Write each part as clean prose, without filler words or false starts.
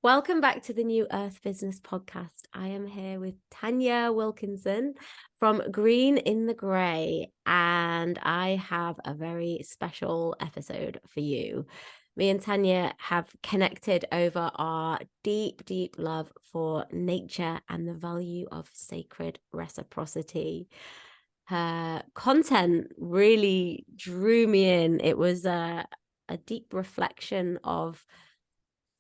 Welcome back to the New Earth Business Podcast. I am here with Tanya Wilkinson from Green in the Grey, and I have a very special episode for you. Me and Tanya have connected over our deep, deep love for nature and the value of sacred reciprocity. Her content really drew me in. It was a deep reflection of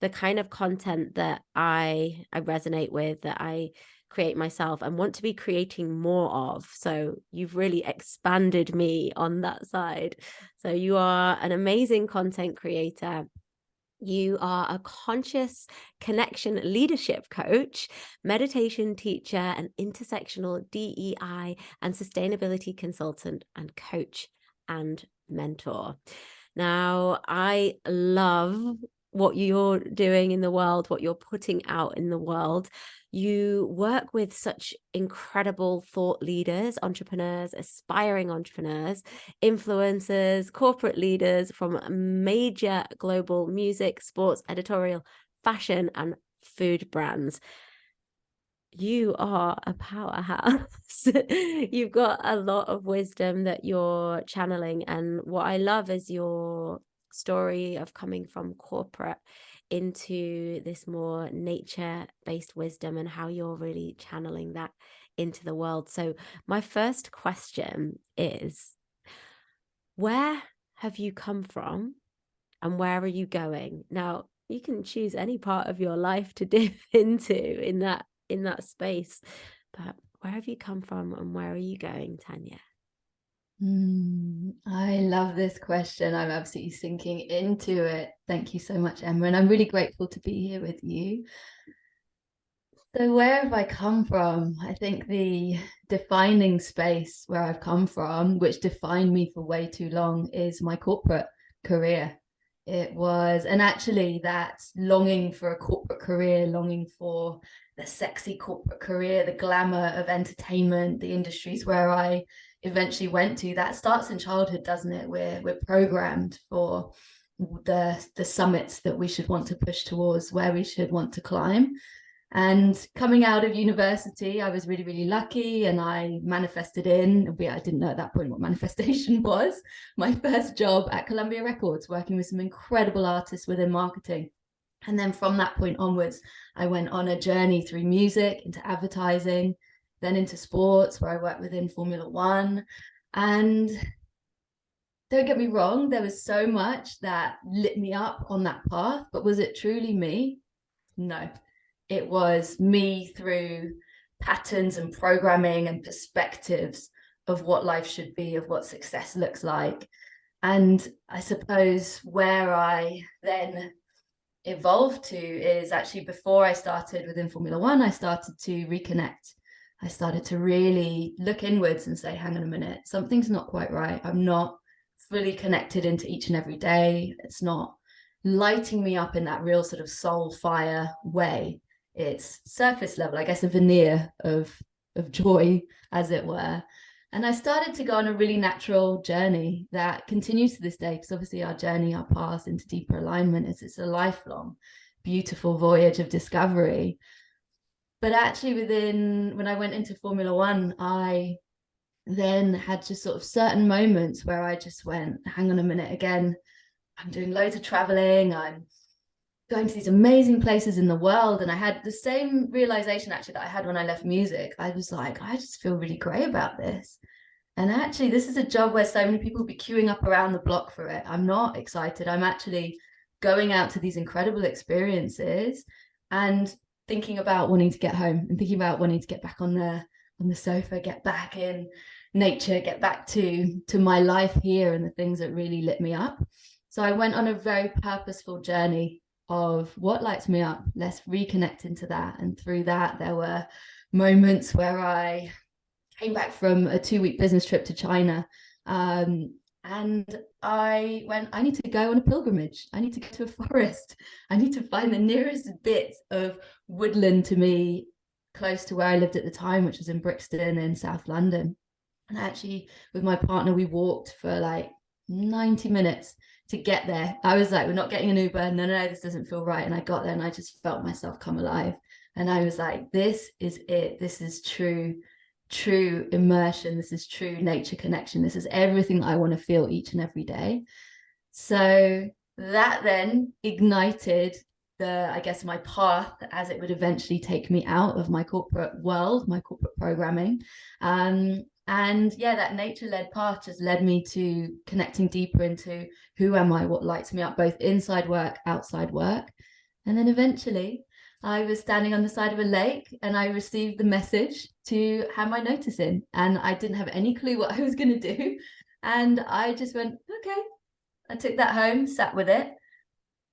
the kind of content that I resonate with, that I create myself and want to be creating more of. So you've really expanded me on that side. So you are an amazing content creator. You are a conscious connection leadership coach, meditation teacher, an intersectional DEI and sustainability consultant and coach and mentor. Now, I love what you're doing in the world, what you're putting out in the world. You work with such incredible thought leaders, entrepreneurs, aspiring entrepreneurs, influencers, corporate leaders from major global music, sports, editorial, fashion, and food brands. You are a powerhouse. You've got a lot of wisdom that you're channeling. And what I love is your story of coming from corporate into this more nature-based wisdom and how you're really channeling that into the world. So my first question is, where have you come from and where are you going? Now, you can choose any part of your life to dip into in that space, but where have you come from and where are you going, Tanya? I love this question. I'm absolutely sinking into it. Thank you so much, Emma, and I'm really grateful to be here with you. So where have I come from? I think the defining space where I've come from, which defined me for way too long, is my corporate career. It was, and actually that longing for a corporate career, longing for the sexy corporate career, the glamour of entertainment, the industries where I eventually went to, that starts in childhood, doesn't it? We're programmed for the summits that we should want to push towards, where we should want to climb. And coming out of university, I was really, really lucky, and I manifested I didn't know at that point what manifestation was, my first job at Columbia Records, working with some incredible artists within marketing. And then from that point onwards, I went on a journey through music, into advertising, then into sports, where I worked within Formula One. And don't get me wrong, there was so much that lit me up on that path, but was it truly me? No. It was me through patterns and programming and perspectives of what life should be, of what success looks like. And I suppose where I then evolved to is actually before I started within Formula One, I started to reconnect. I started to really look inwards and say, hang on a minute, something's not quite right. I'm not fully connected into each and every day. It's not lighting me up in that real sort of soul fire way. It's surface level, I guess, a veneer of joy, as it were. And I started to go on a really natural journey that continues to this day, because obviously our journey, our path into deeper alignment it's a lifelong, beautiful voyage of discovery. But actually when I went into Formula One, I then had just sort of certain moments where I just went, hang on a minute, again, I'm doing loads of traveling, I'm going to these amazing places in the world. And I had the same realization actually that I had when I left music. I was like, I just feel really great about this. And actually, this is a job where so many people will be queuing up around the block for it. I'm not excited. I'm actually going out to these incredible experiences and thinking about wanting to get home and thinking about wanting to get back on the sofa, get back in nature, get back to my life here and the things that really lit me up. So I went on a very purposeful journey of what lights me up. Let's reconnect into that. And through that, there were moments where I came back from a 2-week business trip to China. And I went, I need to go on a pilgrimage. I need to go to a forest. I need to find the nearest bit of woodland to me, close to where I lived at the time, which was in Brixton in South London. And actually, with my partner, we walked for like 90 minutes to get there. I was like, we're not getting an Uber. No, this doesn't feel right. And I got there and I just felt myself come alive. And I was like, this is it. This is true immersion. This is true nature connection. This is everything I want to feel each and every day. So that then ignited I guess my path as it would eventually take me out of my corporate world, my corporate programming. And yeah, that nature-led path just led me to connecting deeper into who am I, what lights me up, both inside work, outside work. And then eventually I was standing on the side of a lake and I received the message to have my notice in. And I didn't have any clue what I was going to do. And I just went, okay. I took that home, sat with it.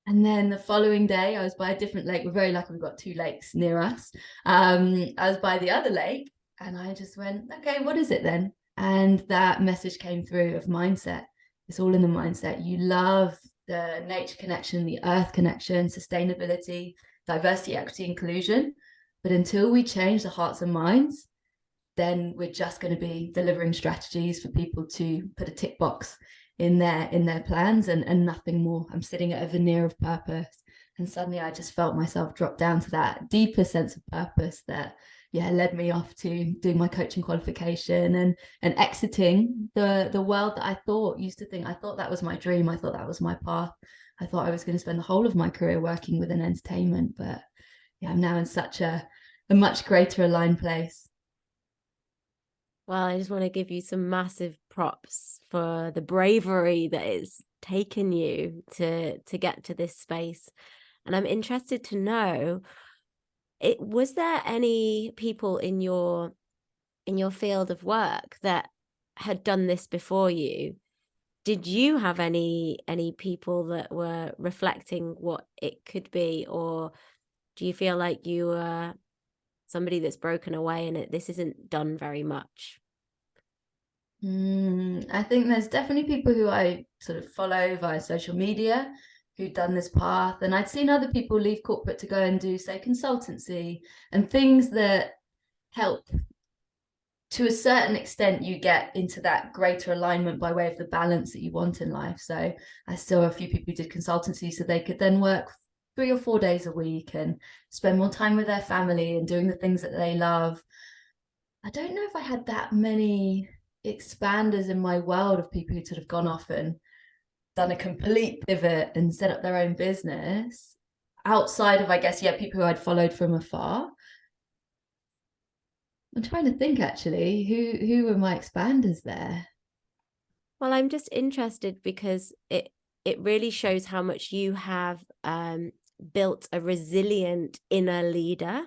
And then the following day, I was by a different lake. We're very lucky we've got 2 lakes near us. I was by the other lake and I just went, okay, what is it then? And that message came through of mindset. It's all in the mindset. You love the nature connection, the earth connection, sustainability, diversity, equity, inclusion. But until we change the hearts and minds, then we're just going to be delivering strategies for people to put a tick box in their plans and nothing more. I'm sitting at a veneer of purpose, and suddenly I just felt myself drop down to that deeper sense of purpose that led me off to doing my coaching qualification and exiting the world that I thought that was my dream. I thought that was my path. I thought I was going to spend the whole of my career working within entertainment, but I'm now in such a much greater aligned place. Well, I just want to give you some massive props for the bravery that it's taken you to get to this space. And I'm interested to know, was there any people in your field of work that had done this before you? Did you have any people that were reflecting what it could be, or do you feel like you were somebody that's broken away and this isn't done very much? I think there's definitely people who I sort of follow via social media who've done this path, and I'd seen other people leave corporate to go and do, say, consultancy and things that help to a certain extent you get into that greater alignment by way of the balance that you want in life. So I saw a few people who did consultancy so they could then work 3 or 4 days a week and spend more time with their family and doing the things that they love. I don't know if I had that many expanders in my world of people who sort of gone off and done a complete pivot and set up their own business outside of, I guess, people who I'd followed from afar. I'm trying to think actually, who were my expanders there? Well, I'm just interested because it really shows how much you have built a resilient inner leader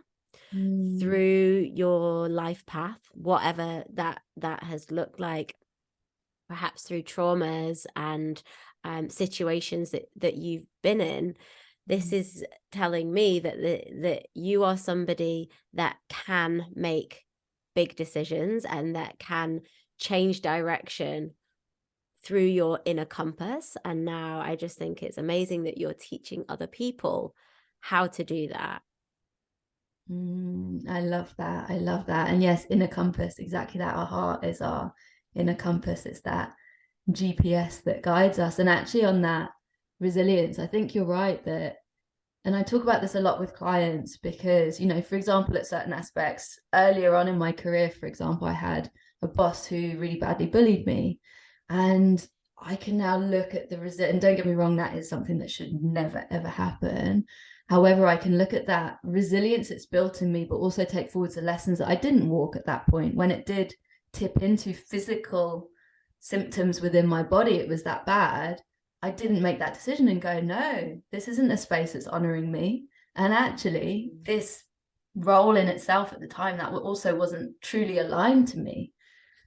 through your life path, whatever that has looked like, perhaps through traumas and situations that you've been in. This is telling me that you are somebody that can make big decisions and that can change direction through your inner compass. And now I just think it's amazing that you're teaching other people how to do that. I love that. And yes, inner compass, exactly that. Our heart is our inner compass. It's that GPS that guides us. And actually on that resilience, I think you're right that, and I talk about this a lot with clients because, for example, at certain aspects earlier on in my career, for example, I had a boss who really badly bullied me, and I can now look at the resilience, and don't get me wrong, that is something that should never, ever happen. However, I can look at that resilience it's built in me, but also take forward the lessons that I didn't walk at that point. When it did tip into physical symptoms within my body, it was that bad. I didn't make that decision and go, no, this isn't a space that's honoring me. And actually, this role in itself at the time, that also wasn't truly aligned to me.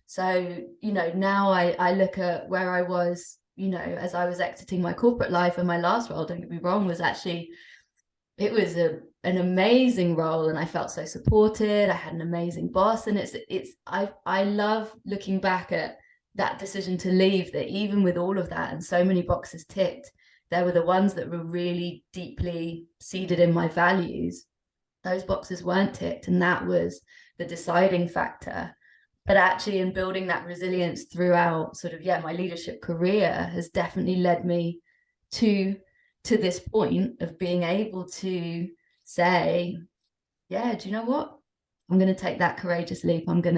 So, now I look at where I was, as I was exiting my corporate life, and my last role, don't get me wrong, was actually, it was an amazing role, and I felt so supported. I had an amazing boss, and I love looking back at that decision to leave, that even with all of that and so many boxes ticked, there were the ones that were really deeply seated in my values. Those boxes weren't ticked, and that was the deciding factor. But actually, in building that resilience throughout sort of, my leadership career has definitely led me to this point of being able to say, yeah, do you know what? I'm going to take that courageous leap. I'm going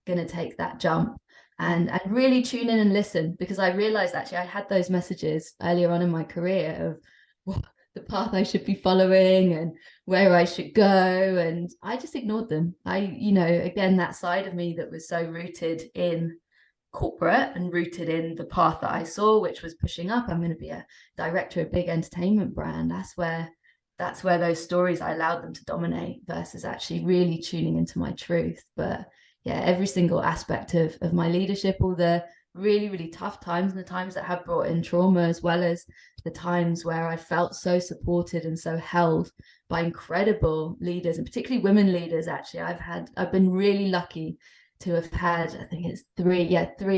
to take that jump and really tune in and listen, because I realized actually I had those messages earlier on in my career of what the path I should be following and where I should go. And I just ignored them. Again, that side of me that was so rooted in corporate and rooted in the path that I saw, which was pushing up. I'm going to be a director of a big entertainment brand. That's where those stories, I allowed them to dominate versus actually really tuning into my truth. But yeah, every single aspect of my leadership, all the really, really tough times and the times that have brought in trauma, as well as the times where I felt so supported and so held by incredible leaders, and particularly women leaders. Actually, I've been really lucky to have had, I think it's three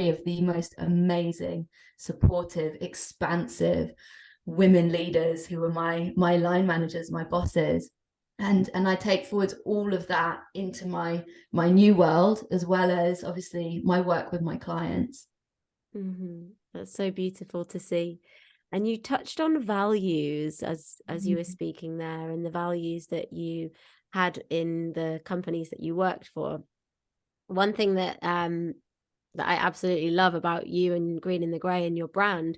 of the most amazing, supportive, expansive women leaders who were my line managers, my bosses. And I take forward all of that into my new world, as well as obviously my work with my clients. That's so beautiful to see. And you touched on values as you were speaking there, and the values that you had in the companies that you worked for. One thing that that I absolutely love about you and Green in the Grey and your brand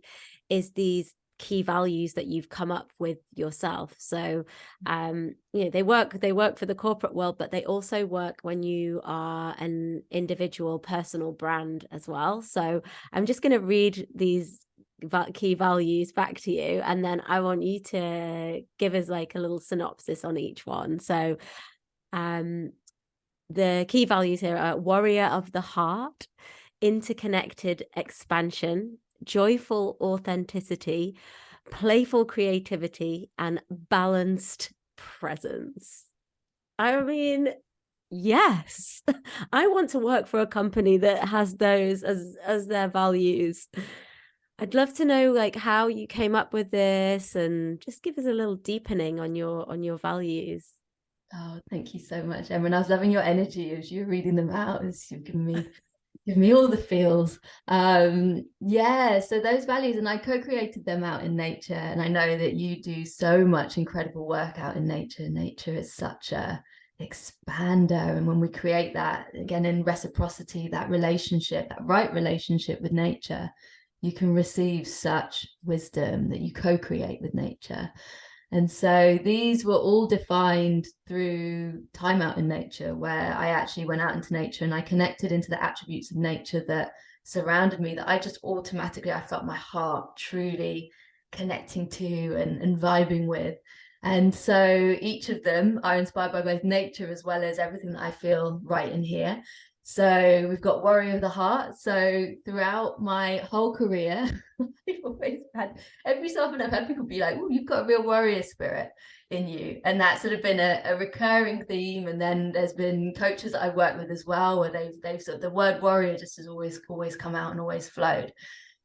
is these key values that you've come up with yourself. So they work for the corporate world, but they also work when you are an individual personal brand as well. So I'm just going to read these key values back to you, and then I want you to give us like a little synopsis on each one. So the key values here are warrior of the heart, interconnected expansion, joyful authenticity, playful creativity, and balanced presence. I mean, yes, I want to work for a company that has those as their values. I'd love to know like how you came up with this, and just give us a little deepening on your values. Oh, thank you so much, Emma. And I was loving your energy as you were reading them out. You've given me all the feels. So those values, and I co-created them out in nature. And I know that you do so much incredible work out in nature. Nature is such a expander. And when we create that, again, in reciprocity, that relationship, that right relationship with nature, you can receive such wisdom that you co-create with nature. And so these were all defined through time out in nature, where I actually went out into nature and I connected into the attributes of nature that surrounded me, that I just automatically, I felt my heart truly connecting to and vibing with. And so each of them are inspired by both nature as well as everything that I feel right in here. So we've got warrior of the heart. So throughout my whole career, I've always had, every so often I've had people be like, oh, you've got a real warrior spirit in you. And that's sort of been a recurring theme. And then there's been coaches that I've worked with as well, where they've sort of, the word warrior just has always come out and always flowed.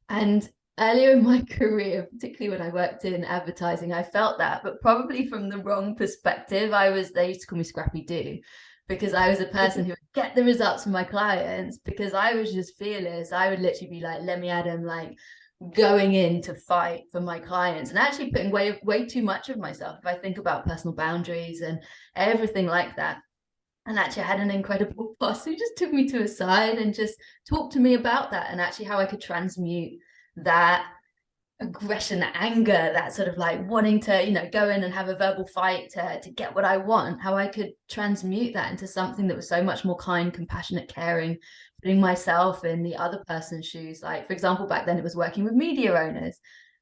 And earlier in my career, particularly when I worked in advertising, I felt that, but probably from the wrong perspective. They used to call me Scrappy Doo, because I was a person who would get the results from my clients because I was just fearless. I would literally be like, let me at him, like going in to fight for my clients, and actually putting way too much of myself, if I think about personal boundaries and everything like that. And actually I had an incredible boss who just took me to a side and just talked to me about that, and actually how I could transmute that aggression, that anger, that sort of like wanting to, go in and have a verbal fight to get what I want, how I could transmute that into something that was so much more kind, compassionate, caring, putting myself in the other person's shoes. Like, for example, back then it was working with media owners.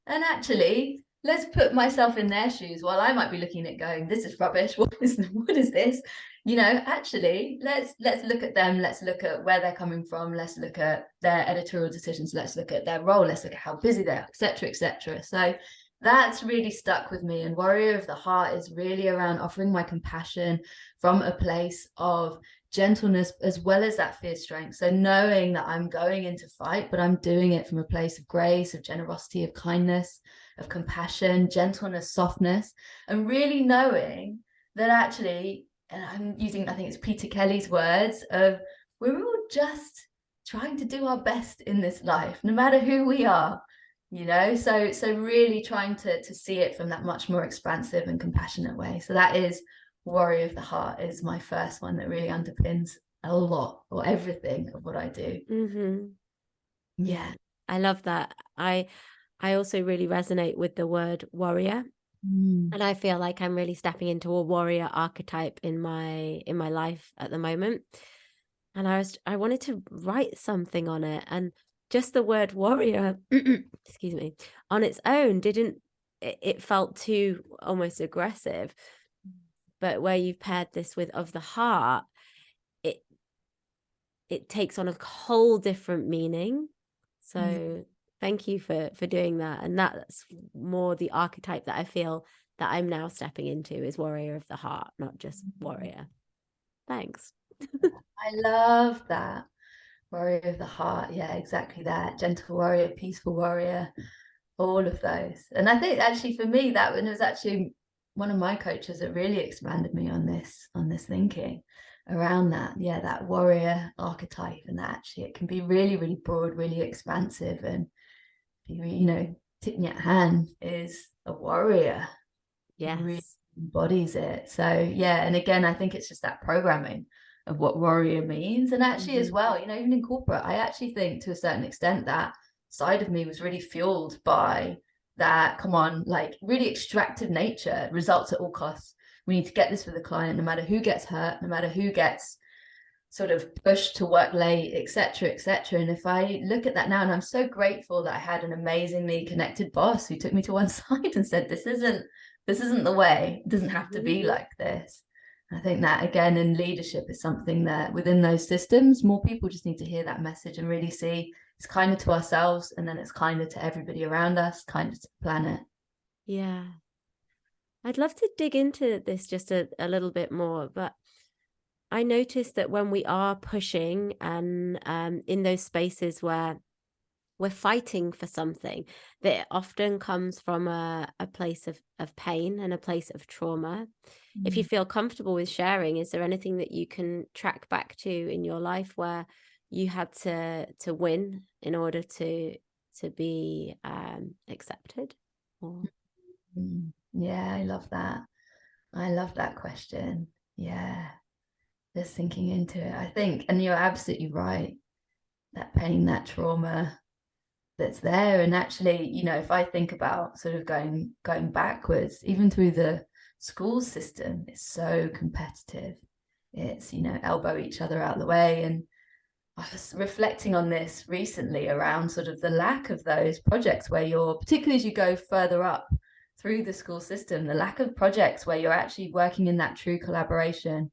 And actually, let's put myself in their shoes. While I might be looking at going, this is rubbish. What is this? Actually, let's look at them. Let's look at where they're coming from. Let's look at their editorial decisions. Let's look at their role. Let's look at how busy they are, etc., etc. So that's really stuck with me. And warrior of the heart is really around offering my compassion from a place of gentleness, as well as that fierce strength. So knowing that I'm going into fight, but I'm doing it from a place of grace, of generosity, of kindness, of compassion, gentleness, softness, and really knowing that actually, and I'm using, I think it's Peter Kelly's words, of we're all just trying to do our best in this life, no matter who we are. you know, so really trying to see it from that much more expansive and compassionate way. So that is warrior of the heart, is my first one that really underpins a lot or everything of what I do. Mm-hmm. Yeah. I love that. I also really resonate with the word warrior. And I feel like I'm really stepping into a warrior archetype in my life at the moment. And I wanted to write something on it, and just the word warrior, excuse me, on its own it felt too almost aggressive. But where you've paired this with of the heart, it takes on a whole different meaning. So thank you for doing that. And that's more the archetype that I feel that I'm now stepping into, is warrior of the heart, not just warrior. Thanks. I love that. Warrior of the heart. Yeah, exactly that. Gentle warrior, peaceful warrior, all of those. And I think actually for me, that one was actually one of my coaches that really expanded me on this thinking around that. Yeah, that warrior archetype, and that actually it can be really, really broad, really expansive. And you know, Thich Nhat Hanh is a warrior. Really Yes. embodies it. So yeah, and again, I think it's just that programming of what warrior means. And actually as well, you know, even in corporate, I actually think to a certain extent that side of me was really fueled by that, come on, like really extractive nature, results at all costs. We need to get this for the client, no matter who gets hurt, no matter who gets sort of pushed to work late, etc., etc. And if I look at that now, and I'm so grateful that I had an amazingly connected boss who took me to one side and said, this isn't the way. It doesn't have to be like this. I think that again in leadership is something that within those systems, more people just need to hear that message and really see it's kinder to ourselves, and then it's kinder to everybody around us, kinder to the planet. Yeah. I'd love to dig into this just a little bit more, but I noticed that when we are pushing and in those spaces where we're fighting for something, that it often comes from a place of pain and a place of trauma. If you feel comfortable with sharing, is there anything that you can track back to in your life where you had to win in order to be accepted? Or... Yeah, I love that. I love that question. Yeah, just thinking into it. I think, and you're absolutely right, that pain, that trauma that's there. And actually, you know, if I think about sort of going backwards, even through the school system, it's so competitive. It's, you know, elbow each other out the way. And I was reflecting on this recently around sort of the lack of those projects where you're, particularly as you go further up through the school system, the lack of projects where you're actually working in that true collaboration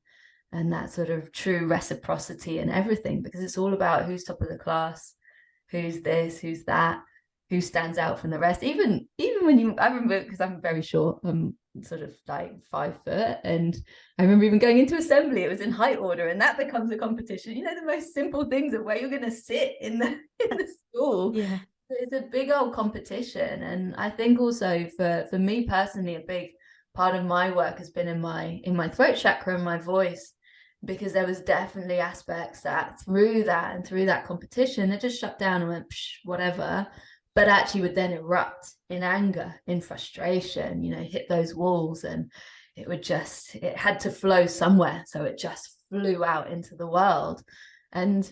and that sort of true reciprocity and everything, because it's all about who's top of the class, who's this, who's that, who stands out from the rest. Even when you, I remember, because I'm very short, I'm sort of like 5 foot, and I remember even going into assembly, it was in height order, and that becomes a competition. You know, the most simple things of where you're going to sit in the school. Yeah. It's a big old competition. And I think also for me personally, a big part of my work has been in my throat chakra and my voice, because there was definitely aspects that through that competition, it just shut down and went whatever, but actually would then erupt in anger, in frustration, you know, hit those walls, and it had to flow somewhere, so it just flew out into the world. And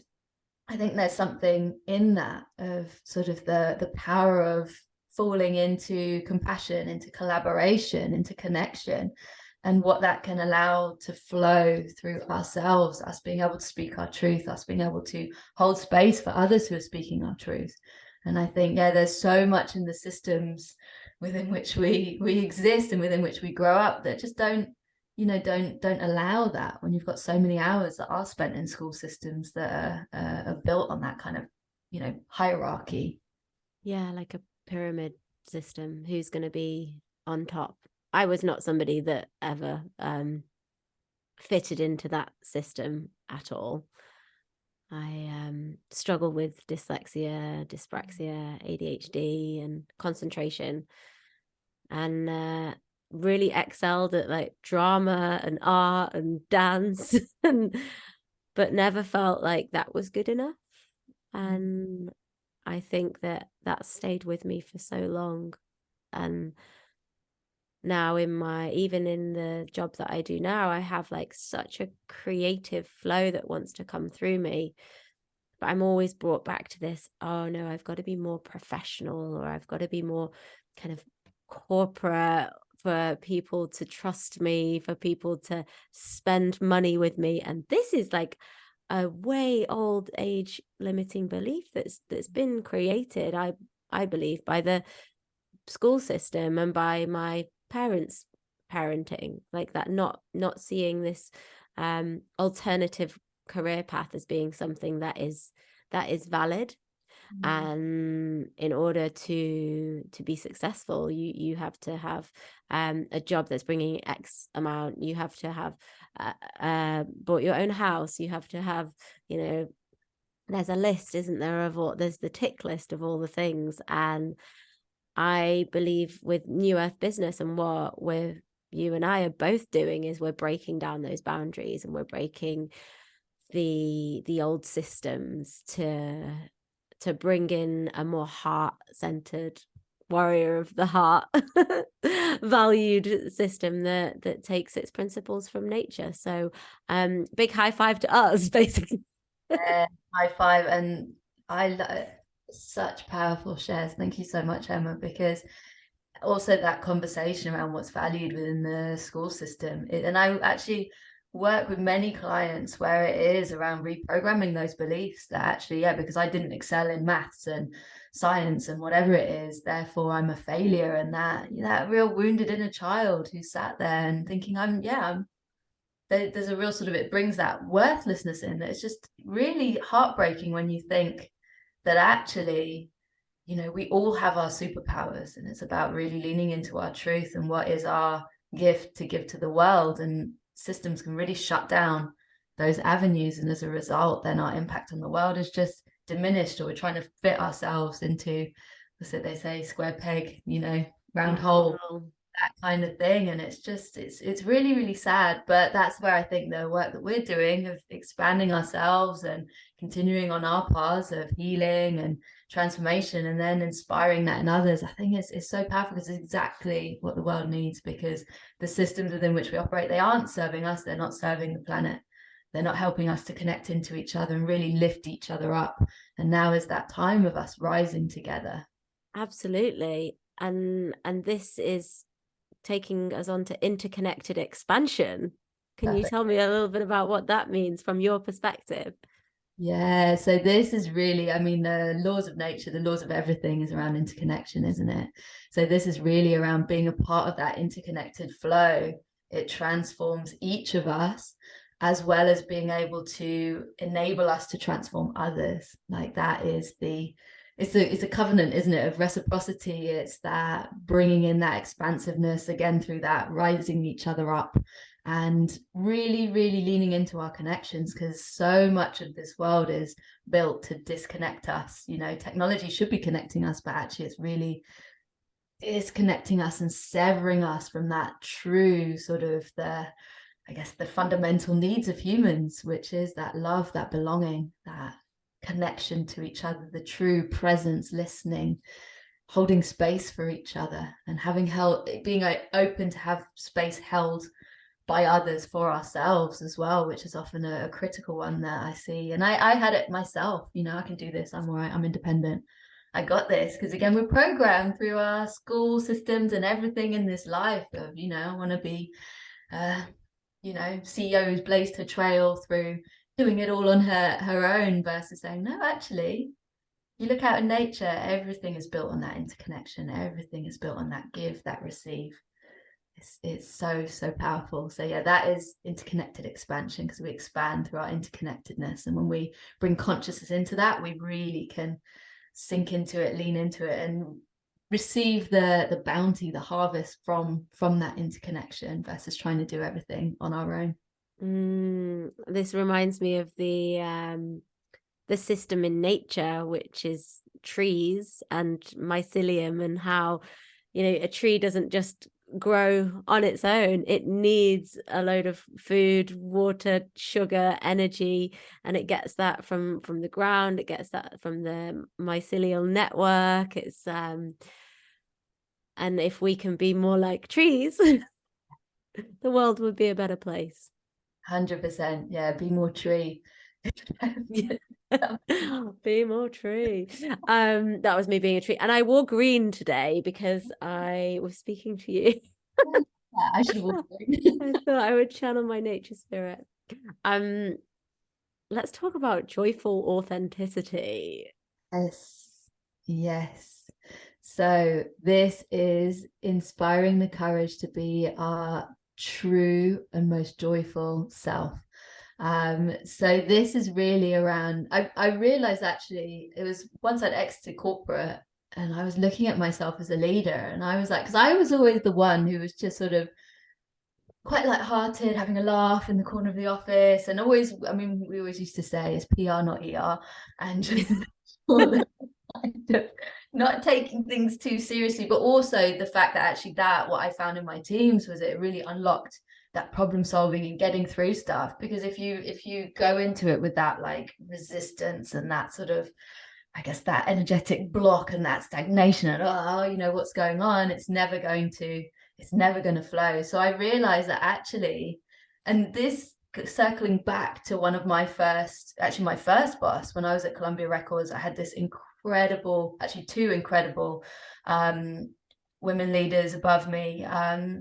I think there's something in that of sort of the power of falling into compassion, into collaboration, into connection, and what that can allow to flow through ourselves, us being able to speak our truth, us being able to hold space for others who are speaking our truth. And I think, yeah, there's so much in the systems within which we exist and within which we grow up that just don't allow that, when you've got so many hours that are spent in school systems that are built on that kind of, you know, hierarchy. Yeah, like a pyramid system. Who's going to be on top? I was not somebody that ever fitted into that system at all. I struggle with dyslexia, dyspraxia, ADHD, and concentration, and really excelled at like drama and art and dance, but never felt like that was good enough. And I think that stayed with me for so long. And now even in the job that I do now, I have like such a creative flow that wants to come through me. But I'm always brought back to this, oh no, I've got to be more professional, or I've got to be more kind of corporate for people to trust me, for people to spend money with me. And this is like a way old age limiting belief that's been created, I believe, by the school system and by my parents' parenting, like that, not seeing this alternative career path as being something that is valid. And in order to be successful, you have to have a job that's bringing X amount. You have to have bought your own house. You have to have, there's a list, isn't there, of all, there's the tick list of all the things. And I believe with New Earth Business, and what you and I are both doing, is we're breaking down those boundaries, and we're breaking the old systems to bring in a more heart-centered, warrior of the heart valued system that takes its principles from nature. So big high five to us, basically. High five. And such powerful shares. Thank you so much, Emma, because also that conversation around what's valued within the school system, and I actually work with many clients where it is around reprogramming those beliefs that actually, because I didn't excel in maths and science and whatever it is, therefore I'm a failure. And that real wounded inner child who sat there and thinking there's a real sort of, it brings that worthlessness in. That it's just really heartbreaking when you think that actually, we all have our superpowers, and it's about really leaning into our truth and what is our gift to give to the world. And systems can really shut down those avenues, and as a result, then our impact on the world is just diminished, or we're trying to fit ourselves into, what's it they say, square peg, round hole, that kind of thing. And it's really, really sad. But that's where I think the work that we're doing of expanding ourselves and continuing on our paths of healing and transformation, and then inspiring that in others, I think it's so powerful, because it's exactly what the world needs. Because the systems within which we operate, they aren't serving us, they're not serving the planet, they're not helping us to connect into each other and really lift each other up. And now is that time of us rising together. Absolutely. And this is taking us on to interconnected expansion. Can you tell me a little bit about what that means from your perspective? Yeah, so this is really, the laws of nature, the laws of everything is around interconnection, isn't it? So this is really around being a part of that interconnected flow. It transforms each of us, as well as being able to enable us to transform others. Like that is it's a covenant, isn't it, of reciprocity. It's that bringing in that expansiveness again through that rising each other up, and really, really leaning into our connections, because so much of this world is built to disconnect us. Technology should be connecting us, but actually it's really disconnecting us and severing us from that true sort of the fundamental needs of humans, which is that love, that belonging, that connection to each other, the true presence, listening, holding space for each other, and being open to have space held by others for ourselves as well, which is often a critical one that I see. And I had it myself. I can do this, I'm all right, I'm independent, I got this. Because again, we're programmed through our school systems and everything in this life of, I want to be CEO who's blazed her trail through doing it all on her own, versus saying, no, actually, you look out in nature, everything is built on that interconnection, everything is built on that give, that receive. It's so powerful. So that is interconnected expansion, because we expand through our interconnectedness. And when we bring consciousness into that, we really can sink into it, lean into it, and receive the bounty, the harvest from that interconnection, versus trying to do everything on our own. This reminds me of the system in nature, which is trees and mycelium, and how a tree doesn't just grow on its own. It needs a load of food, water, sugar, energy, and it gets that from the ground. It gets that from the mycelial network. It's and if we can be more like trees, the world would be a better place. 100%. Yeah, be more tree. Be more tree. That was me being a tree. And I wore green today because I was speaking to you. Yeah, I should walk. I thought I would channel my nature spirit. Let's talk about joyful authenticity. Yes. Yes. So this is inspiring the courage to be our true and most joyful self. So this is really around, I realized actually it was once I'd exited corporate and I was looking at myself as a leader, and I was like, because I was always the one who was just sort of quite light-hearted, having a laugh in the corner of the office, and always, I mean, we always used to say it's PR, not ER, and just kind of not taking things too seriously, but also the fact that actually that what I found in my teams was it really unlocked that problem solving and getting through stuff. Because if you go into it with that like resistance and that sort of, I guess, that energetic block and that stagnation and what's going on, it's never going to flow. So I realized that actually, and this circling back to one of my first boss when I was at Columbia Records, I had this two incredible women leaders above me.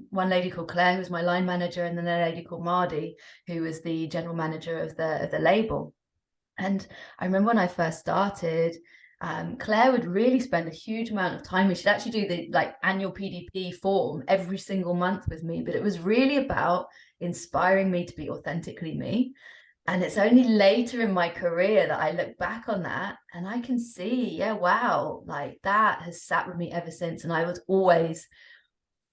One lady called Claire, who was my line manager, and then a lady called Mardi, who was the general manager of the label. And I remember when I first started, Claire would really spend a huge amount of time. She'd actually do the like annual PDP form every single month with me, but it was really about inspiring me to be authentically me. And it's only later in my career that I look back on that and I can see, yeah, wow, like that has sat with me ever since. And I was always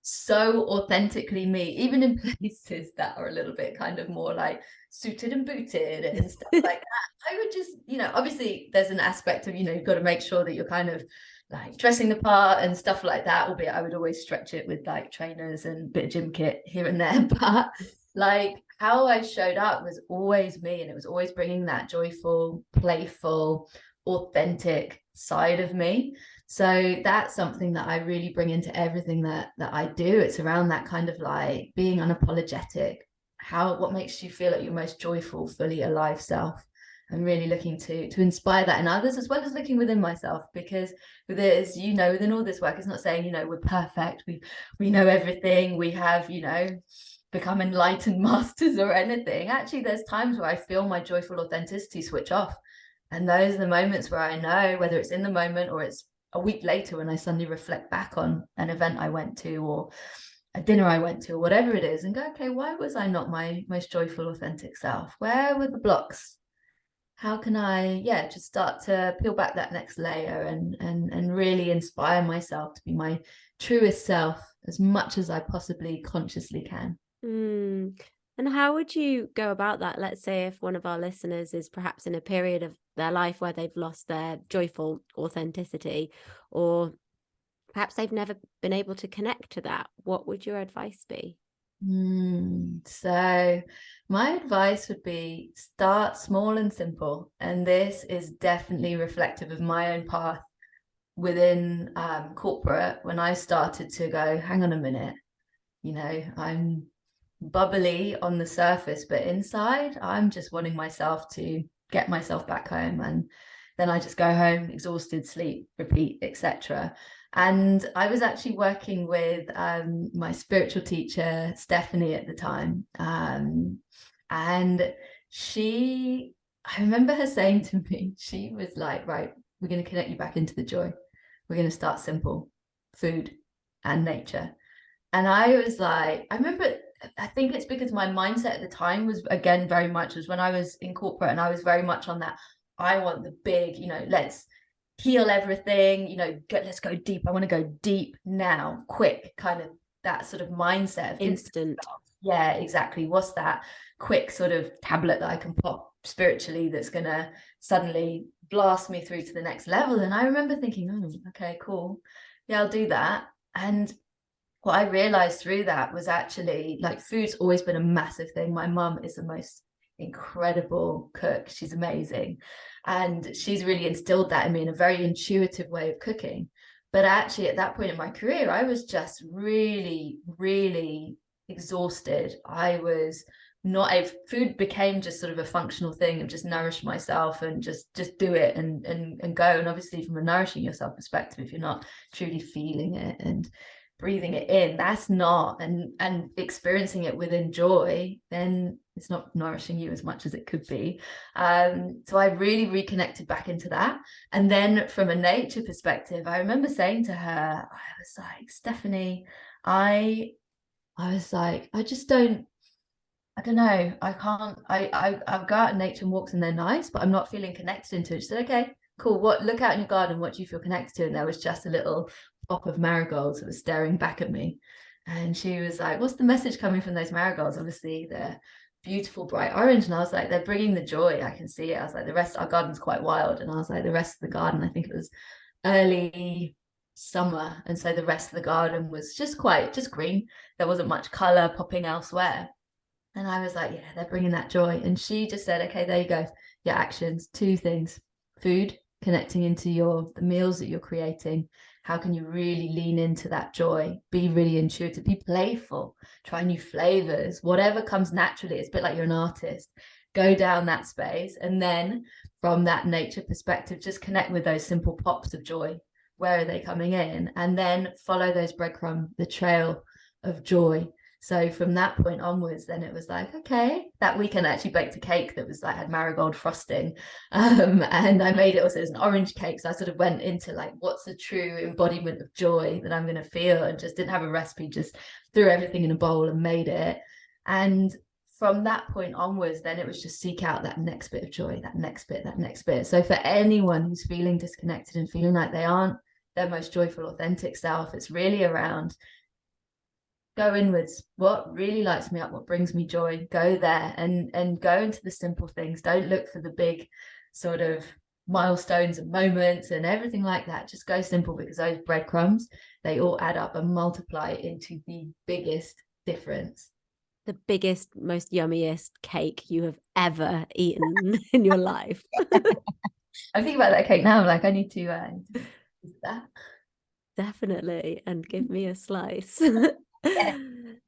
so authentically me, even in places that are a little bit kind of more like suited and booted and stuff like that. I would just, obviously there's an aspect of, you've got to make sure that you're kind of like dressing the part and stuff like that, albeit I would always stretch it with like trainers and a bit of gym kit here and there. But like how I showed up was always me, and it was always bringing that joyful, playful, authentic side of me. So that's something that I really bring into everything that I do. It's around that kind of like being unapologetic, what makes you feel like your most joyful, fully alive self, and really looking to inspire that in others, as well as looking within myself. Because with it, as within all this work, it's not saying, we're perfect, we know everything, we have, become enlightened masters or anything. Actually, there's times where I feel my joyful authenticity switch off. And those are the moments where I know, whether it's in the moment or it's a week later when I suddenly reflect back on an event I went to or a dinner I went to or whatever it is, and go, okay, why was I not my most joyful, authentic self? Where were the blocks? How can I, just start to peel back that next layer and really inspire myself to be my truest self as much as I possibly consciously can. And how would you go about that? Let's say if one of our listeners is perhaps in a period of their life where they've lost their joyful authenticity, or perhaps they've never been able to connect to that. What would your advice be? So my advice would be start small and simple. And this is definitely reflective of my own path within corporate. When I started to go, hang on a minute, I'm bubbly on the surface, but inside I'm just wanting myself to get myself back home, and then I just go home exhausted, sleep, repeat, etc. And I was actually working with my spiritual teacher Stephanie at the time, and I remember her saying to me, she was like, right, we're going to connect you back into the joy, we're going to start simple, food and nature. And I was like, I think it's because my mindset at the time was, again, very much was when I was in corporate, and I was very much on that, I want the big, let's heal everything, let's go deep. I want to go deep now, quick, kind of that sort of mindset of Instant. Yeah, exactly. What's that quick sort of tablet that I can pop spiritually that's going to suddenly blast me through to the next level? And I remember thinking, oh, okay, cool. Yeah, I'll do that. And what I realized through that was actually, like, food's always been a massive thing. My mum is the most incredible cook. She's amazing. And she's really instilled that in me in a very intuitive way of cooking. But actually, at that point in my career, I was just really, really exhausted. I was not a food became just sort of a functional thing of just nourish myself and just do it and go. And obviously, from a nourishing yourself perspective, if you're not truly feeling it and breathing it in, that's not, and experiencing it within joy, then it's not nourishing you as much as it could be. So I really reconnected back into that. And then from a nature perspective, I remember saying to her, I was like, Stephanie, I was like, I don't know, I can't, I go out in nature and walks and they're nice, but I'm not feeling connected into it. She said, okay, cool, what, look out in your garden, what do you feel connected to? And there was just a little pop of marigolds that was staring back at me. And she was like, what's the message coming from those marigolds? Obviously they're beautiful bright orange. And I was like, they're bringing the joy, I can see it. I was like, the rest, our garden's quite wild. And I was like, the rest of the garden, I think it was early summer, and so the rest of the garden was just green. There wasn't much color popping elsewhere. And I was like, yeah, they're bringing that joy. And she just said, okay, there you go. Your actions, two things: food, connecting into the meals that you're creating. How can you really lean into that joy? Be really intuitive, be playful, try new flavors, whatever comes naturally. It's a bit like you're an artist. Go down that space. And then from that nature perspective, just connect with those simple pops of joy. Where are they coming in? And then follow those breadcrumbs, the trail of joy. So from that point onwards, then it was like, okay, that weekend I actually baked a cake that was like, had marigold frosting. And I made it also as an orange cake. So I sort of went into like, what's the true embodiment of joy that I'm going to feel, and just didn't have a recipe, just threw everything in a bowl and made it. And from that point onwards, then it was just seek out that next bit of joy, that next bit. So for anyone who's feeling disconnected and feeling like they aren't their most joyful, authentic self, it's really around, go inwards. What really lights me up, what brings me joy, go there and go into the simple things. Don't look for the big sort of milestones and moments and everything like that. Just go simple, because those breadcrumbs, they all add up and multiply into the biggest difference. The biggest, most yummiest cake you have ever eaten in your life. I'm thinking about that cake now. I'm like, I need to use that. Definitely. And give me a slice. Yeah.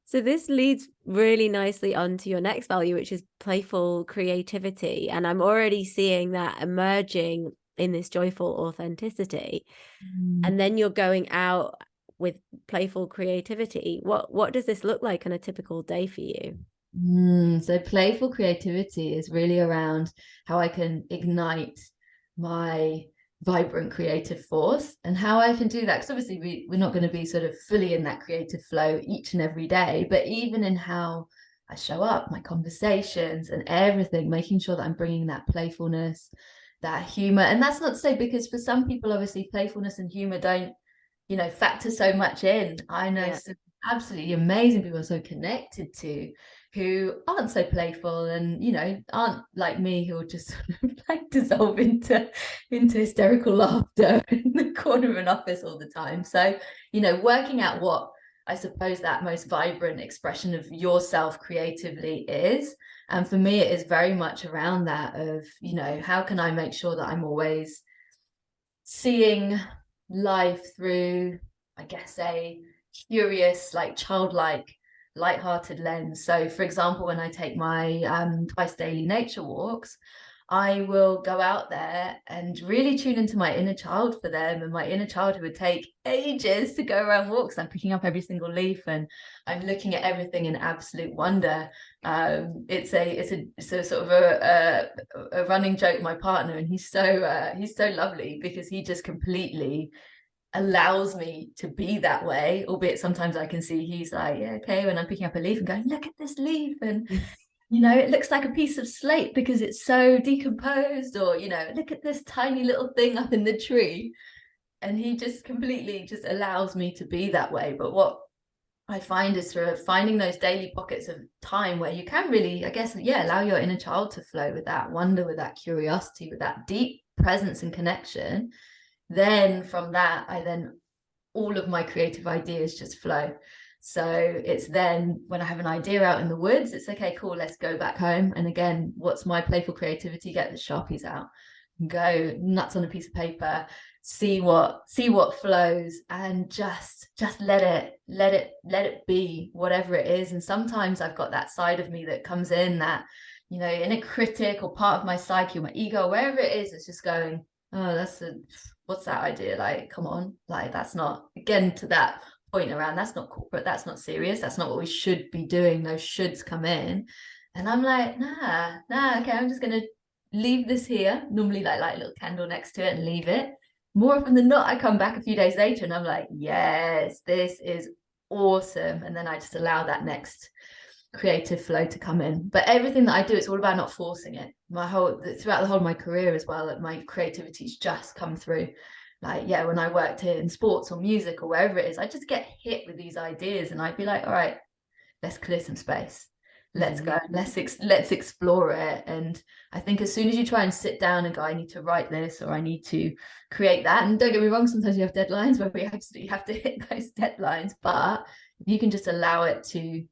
So this leads really nicely onto your next value, which is playful creativity. And I'm already seeing that emerging in this joyful authenticity. And then you're going out with playful creativity. What does this look like on a typical day for you? So playful creativity is really around how I can ignite my vibrant creative force, and how I can do that, because obviously we're not going to be sort of fully in that creative flow each and every day, but even in how I show up, my conversations and everything, making sure that I'm bringing that playfulness, that humor. And that's not to say, because for some people, obviously playfulness and humor don't, factor so much in. I know some absolutely amazing people I'm so connected to who aren't so playful, and aren't like me, who will just sort of like dissolve into hysterical laughter in the corner of an office all the time. So working out what I suppose that most vibrant expression of yourself creatively is. And for me, it is very much around that of, how can I make sure that I'm always seeing life through, I guess, a curious, like childlike, light-hearted lens. So for example, when I take my twice daily nature walks, I will go out there and really tune into my inner child for them, and my inner child who would take ages to go around walks. I'm picking up every single leaf and I'm looking at everything in absolute wonder. It's a sort of a running joke with my partner, and he's so lovely, because he just completely allows me to be that way, albeit sometimes I can see he's like, yeah, okay, when I'm picking up a leaf and going, look at this leaf, and it looks like a piece of slate because it's so decomposed, or look at this tiny little thing up in the tree. And he just completely just allows me to be that way. But what I find is sort of finding those daily pockets of time where you can really, I guess, allow your inner child to flow with that wonder, with that curiosity, with that deep presence and connection. Then from that, all of my creative ideas just flow. So it's then when I have an idea out in the woods, it's okay, cool, let's go back home. And again, what's my playful creativity? Get the Sharpies out, go nuts on a piece of paper, see what flows, and just let it be whatever it is. And sometimes I've got that side of me that comes in, that, you know, inner critic or part of my psyche or my ego, wherever it is, it's just going, oh, what's that idea, like, come on, like, that's not, again, to that point around, that's not corporate, that's not serious, that's not what we should be doing. Those shoulds come in, and I'm like, nah, okay, I'm just gonna leave this here. Normally like a little candle next to it and leave it. More often than not, I come back a few days later and I'm like, yes, this is awesome. And then I just allow that next creative flow to come in. But everything that I do, it's all about not forcing it. Throughout the whole of my career as well, that my creativity's just come through. Like, yeah, when I worked in sports or music or wherever it is, I just get hit with these ideas and I'd be like, all right, let's clear some space. Let's go, let's explore it. And I think as soon as you try and sit down and go, I need to write this, or I need to create that, and don't get me wrong, sometimes you have deadlines where we absolutely have to hit those deadlines, but if you can just allow it to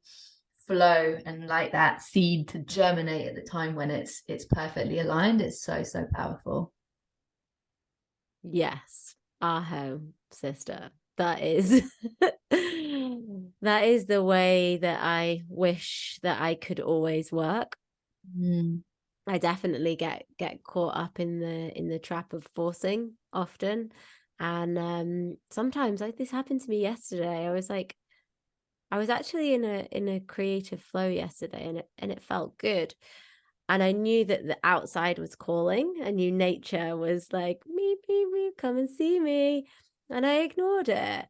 flow and like that seed to germinate at the time when it's perfectly aligned, it's so powerful. Yes, aho, sister. That is that is the way that I wish that I could always work. I definitely get caught up in the trap of forcing often. And sometimes, like, this happened to me yesterday. I was actually in a creative flow yesterday, and it felt good. And I knew that the outside was calling. I knew nature was like, me, come and see me. And I ignored it.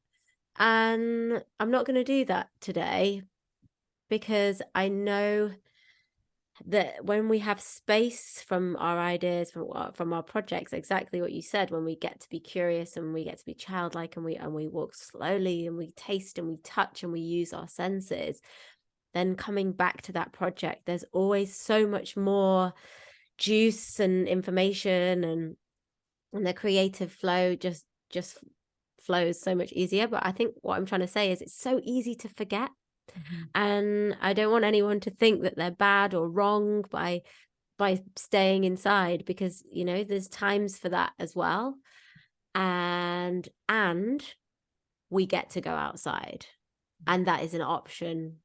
And I'm not going to do that today, because I know that when we have space from our ideas, from our projects, exactly what you said, when we get to be curious and we get to be childlike, and we walk slowly and we taste and we touch and we use our senses, then coming back to that project, there's always so much more juice and information, and the creative flow just flows so much easier. But I think what I'm trying to say is it's so easy to forget. And I don't want anyone to think that they're bad or wrong by staying inside, because, you know, there's times for that as well. And we get to go outside, and that is an option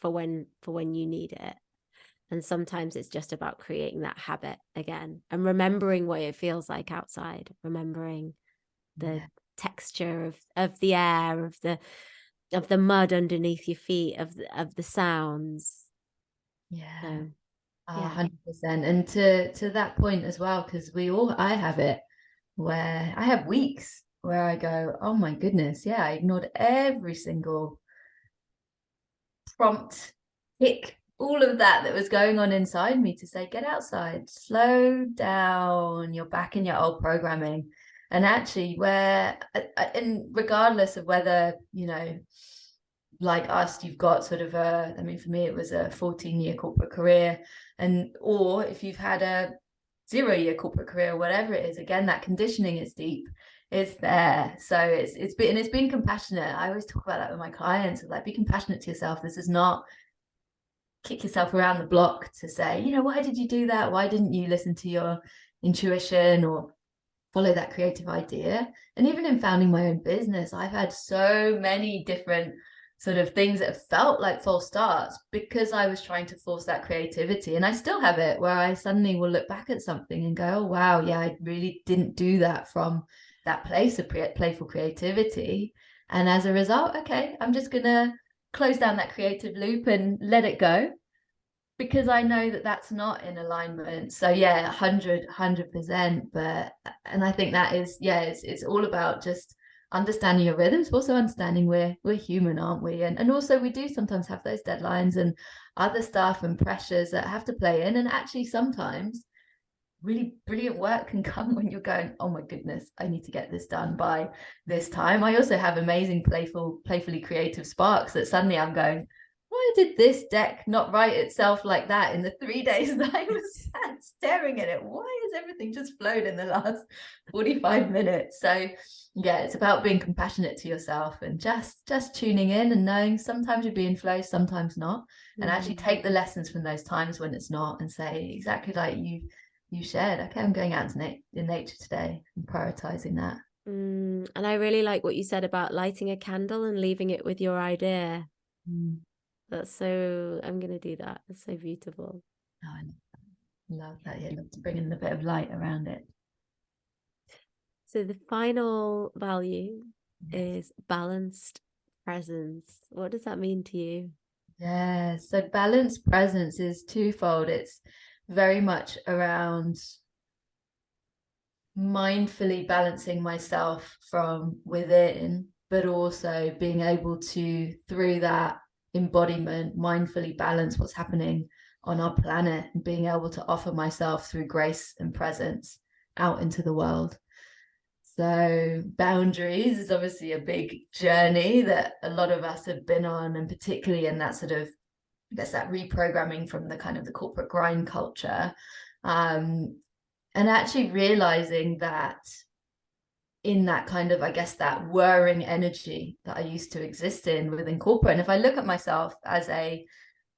for when you need it. And sometimes it's just about creating that habit again and remembering what it feels like outside, remembering the texture of the air, of the mud underneath your feet, of the sounds. So, 100%. And to that point as well, because I have it where I have weeks where I go, oh my goodness, I ignored every single prompt, tick, all of that was going on inside me to say, get outside, slow down, you're back in your old programming. And actually, and regardless of whether, you know, like us, you've got sort of for me, it was a 14-year corporate career, or if you've had a 0-year corporate career, whatever it is, again, that conditioning is deep. It's there. So it's being compassionate. I always talk about that with my clients, like, be compassionate to yourself. This is not kick yourself around the block to say, you know, why did you do that? Why didn't you listen to your intuition or follow that creative idea? And even in founding my own business, I've had so many different sort of things that have felt like false starts because I was trying to force that creativity. And I still have it where I suddenly will look back at something and go, oh, wow, yeah, I really didn't do that from that place of playful creativity. And as a result, okay, I'm just going to close down that creative loop and let it go, because I know that that's not in alignment. So 100%. And I think that is, it's all about just understanding your rhythms, but also understanding we're human, aren't we? And also we do sometimes have those deadlines and other stuff and pressures that have to play in. And actually sometimes really brilliant work can come when you're going, oh my goodness, I need to get this done by this time. I also have amazing playfully creative sparks that suddenly I'm going, why did this deck not write itself like that in the 3 days that I was staring at it? Why is everything just flowed in the last 45 minutes? So yeah, it's about being compassionate to yourself and just tuning in and knowing sometimes you'll be in flow, sometimes not, and actually take the lessons from those times when it's not and say, exactly like you shared, okay, I'm going out in nature today and prioritizing that. And I really like what you said about lighting a candle and leaving it with your idea. That's so, I'm going to do that. It's so beautiful. Oh, I love that. Yeah, love to bring in a bit of light around it. So the final value Yes. is balanced presence. What does that mean to you? Yeah, so balanced presence is twofold. It's very much around mindfully balancing myself from within, but also being able to, through that embodiment, mindfully balance what's happening on our planet and being able to offer myself through grace and presence out into the world. So boundaries is obviously a big journey that a lot of us have been on, and particularly in that sort of, I guess, that reprogramming from the kind of the corporate grind culture. And actually realizing that in that kind of, I guess, that whirring energy that I used to exist in within corporate. And if I look at myself as a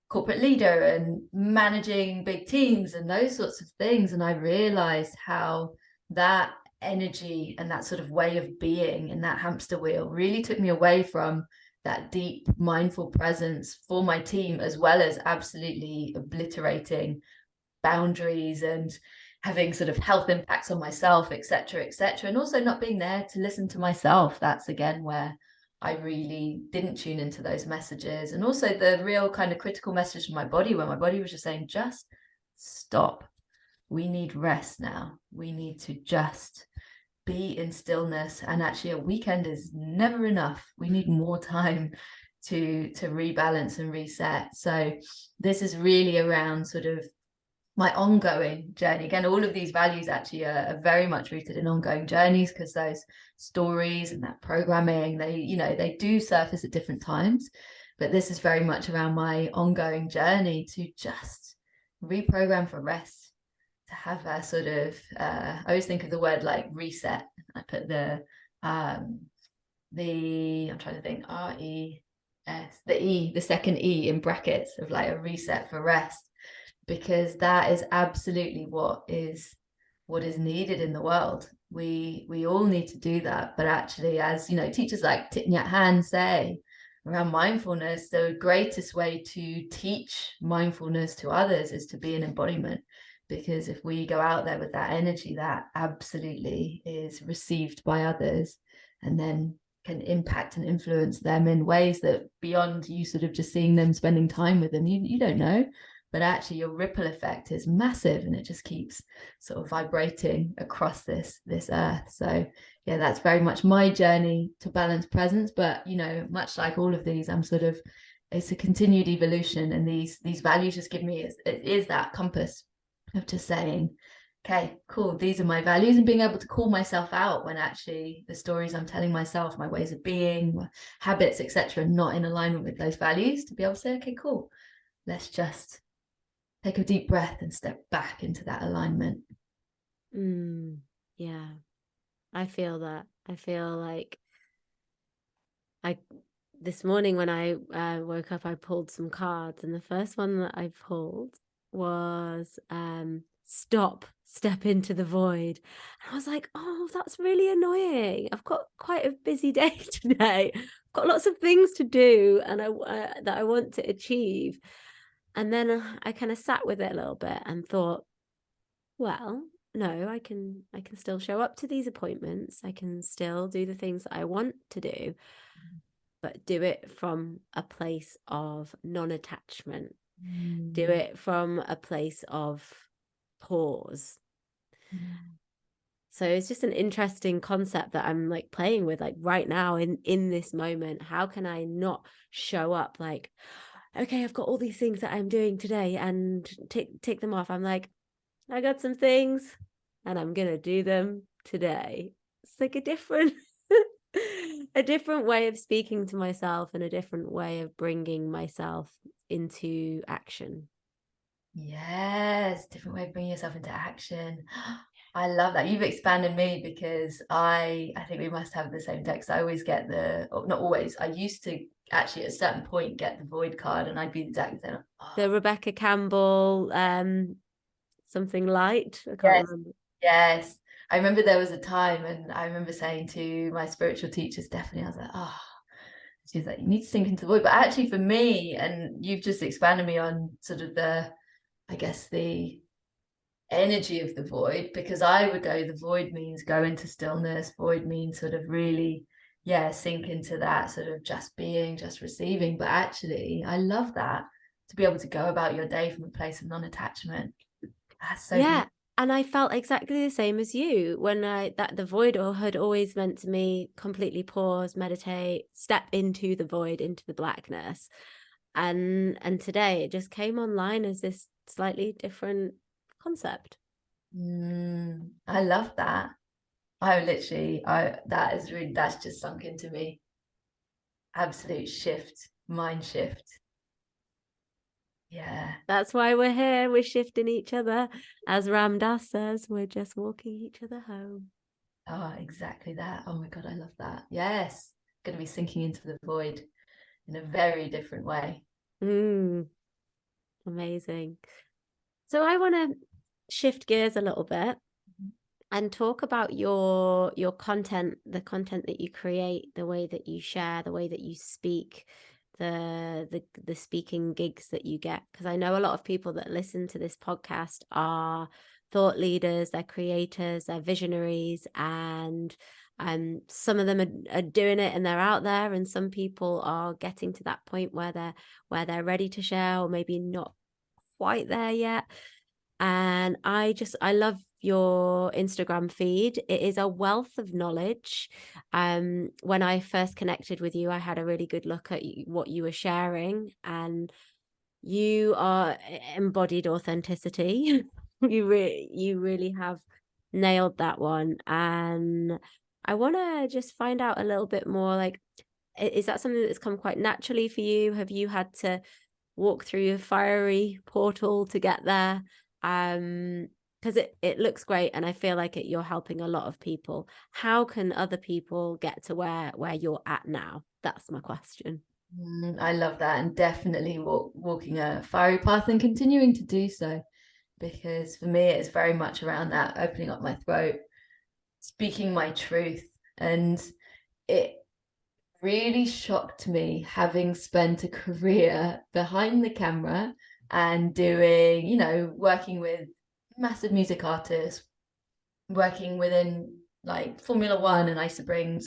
corporate leader and managing big teams and those sorts of things, and I realized how that energy and that sort of way of being in that hamster wheel really took me away from that deep mindful presence for my team, as well as absolutely obliterating boundaries and having sort of health impacts on myself, etc., and also not being there to listen to myself. That's again where I really didn't tune into those messages, and also the real kind of critical message from my body, where my body was just saying, just stop, we need rest now, we need to just be in stillness, and actually a weekend is never enough, we need more time to rebalance and reset. So this is really around sort of my ongoing journey. Again, all of these values actually are very much rooted in ongoing journeys, because those stories and that programming, they do surface at different times, but this is very much around my ongoing journey to just reprogram for rest, to have that sort of I always think of the word like reset. I put I'm trying to think, the second E in brackets of like a reset for rest, because that is absolutely what is needed in the world. We all need to do that. But actually, as you know, teachers like Thich Nhat Hanh say around mindfulness, the greatest way to teach mindfulness to others is to be an embodiment. Because if we go out there with that energy, that absolutely is received by others, and then can impact and influence them in ways that beyond you sort of just seeing them, spending time with them, you don't know. But actually your ripple effect is massive, and it just keeps sort of vibrating across this earth. So yeah, that's very much my journey to balance presence. But you know, much like all of these, it's a continued evolution, and these values just give me it is that compass of just saying, okay, cool, these are my values, and being able to call myself out when actually the stories I'm telling myself, my ways of being, habits, etc., are not in alignment with those values, to be able to say, okay, cool, let's just take a deep breath and step back into that alignment. Yeah, I feel that. I feel like this morning when I woke up, I pulled some cards, and the first one that I pulled was step into the void. And I was like, oh, that's really annoying. I've got quite a busy day today. I've got lots of things to do, and that I want to achieve. And then I kind of sat with it a little bit and thought, well, no, I can still show up to these appointments. I can still do the things that I want to do, but do it from a place of non-attachment. Do it from a place of pause. So it's just an interesting concept that I'm like playing with, like right now in this moment. How can I not show up like, okay, I've got all these things that I'm doing today, and tick them off. I'm like, I got some things and I'm gonna do them today. It's like a different way of speaking to myself, and a different way of bringing myself into action. Yes, different way of bringing yourself into action. I love that. You've expanded me, because I think we must have the same text. I always get not always, I used to actually at a certain point get the void card, and I'd be the exact same. The Rebecca Campbell, something light. I can't Yes, remember. yes. I remember there was a time, and I remember saying to my spiritual teacher, Stephanie, I was like, oh, she's like, you need to sink into the void. But actually for me, and you've just expanded me on sort of I guess the energy of the void, because I would go, the void means go into stillness. Void means sort of really, yeah, sink into that sort of just being, just receiving. But actually, I love that, to be able to go about your day from a place of non-attachment. That's so Yeah. beautiful. And I felt exactly the same as you when that the void had always meant to me completely pause, meditate, step into the void, into the blackness. And today it just came online as this slightly different concept. I love that. That's just sunk into me. Absolute shift, mind shift. Yeah. That's why we're here. We're shifting each other. As Ram Dass says, we're just walking each other home. Oh, exactly that. Oh my God, I love that. Yes. Going to be sinking into the void in a very different way. Amazing. So I want to shift gears a little bit and talk about your content, the content that you create, the way that you share, the way that you speak, the speaking gigs that you get. Because I know a lot of people that listen to this podcast are thought leaders, they're creators, they're visionaries, and some of them are doing it and they're out there, and some people are getting to that point where they're ready to share, or maybe not quite there yet. And I love your Instagram feed. It is a wealth of knowledge. When I first connected with you, I had a really good look at what you were sharing, and you are embodied authenticity. You really have nailed that one. And I want to just find out a little bit more, like, is that something that's come quite naturally for you? Have you had to walk through a fiery portal to get there? Because it looks great, and I feel like you're helping a lot of people. How can other people get to where you're at now? That's my question. I love that, and definitely walking a fiery path and continuing to do so, because for me it's very much around that opening up my throat, speaking my truth. And it really shocked me, having spent a career behind the camera and doing, working with massive music artists, working within like Formula One, and I used to bring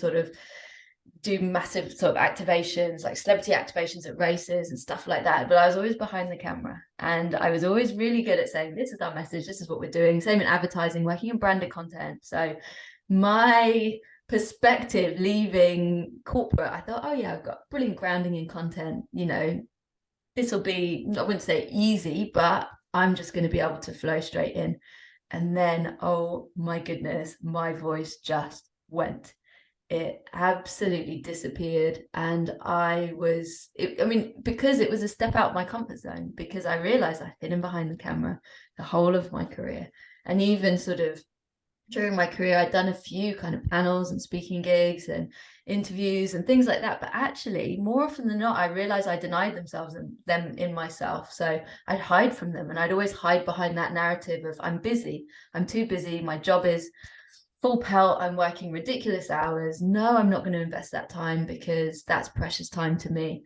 do massive sort of activations, like celebrity activations at races and stuff like that. But I was always behind the camera, and I was always really good at saying, this is our message, this is what we're doing. Same in advertising, working in branded content. So my perspective leaving corporate, I thought, oh yeah, I've got brilliant grounding in content. This will be, I wouldn't say easy, but I'm just going to be able to flow straight in. And then, oh my goodness, my voice just went. It absolutely disappeared. And because it was a step out of my comfort zone, because I realized I'd hidden behind the camera the whole of my career. And even sort of during my career, I'd done a few kind of panels and speaking gigs and interviews and things like that. But actually, more often than not, I realized I denied them in myself. So I'd hide from them, and I'd always hide behind that narrative of, I'm busy, I'm too busy, my job is full pelt, I'm working ridiculous hours. No, I'm not going to invest that time, because that's precious time to me.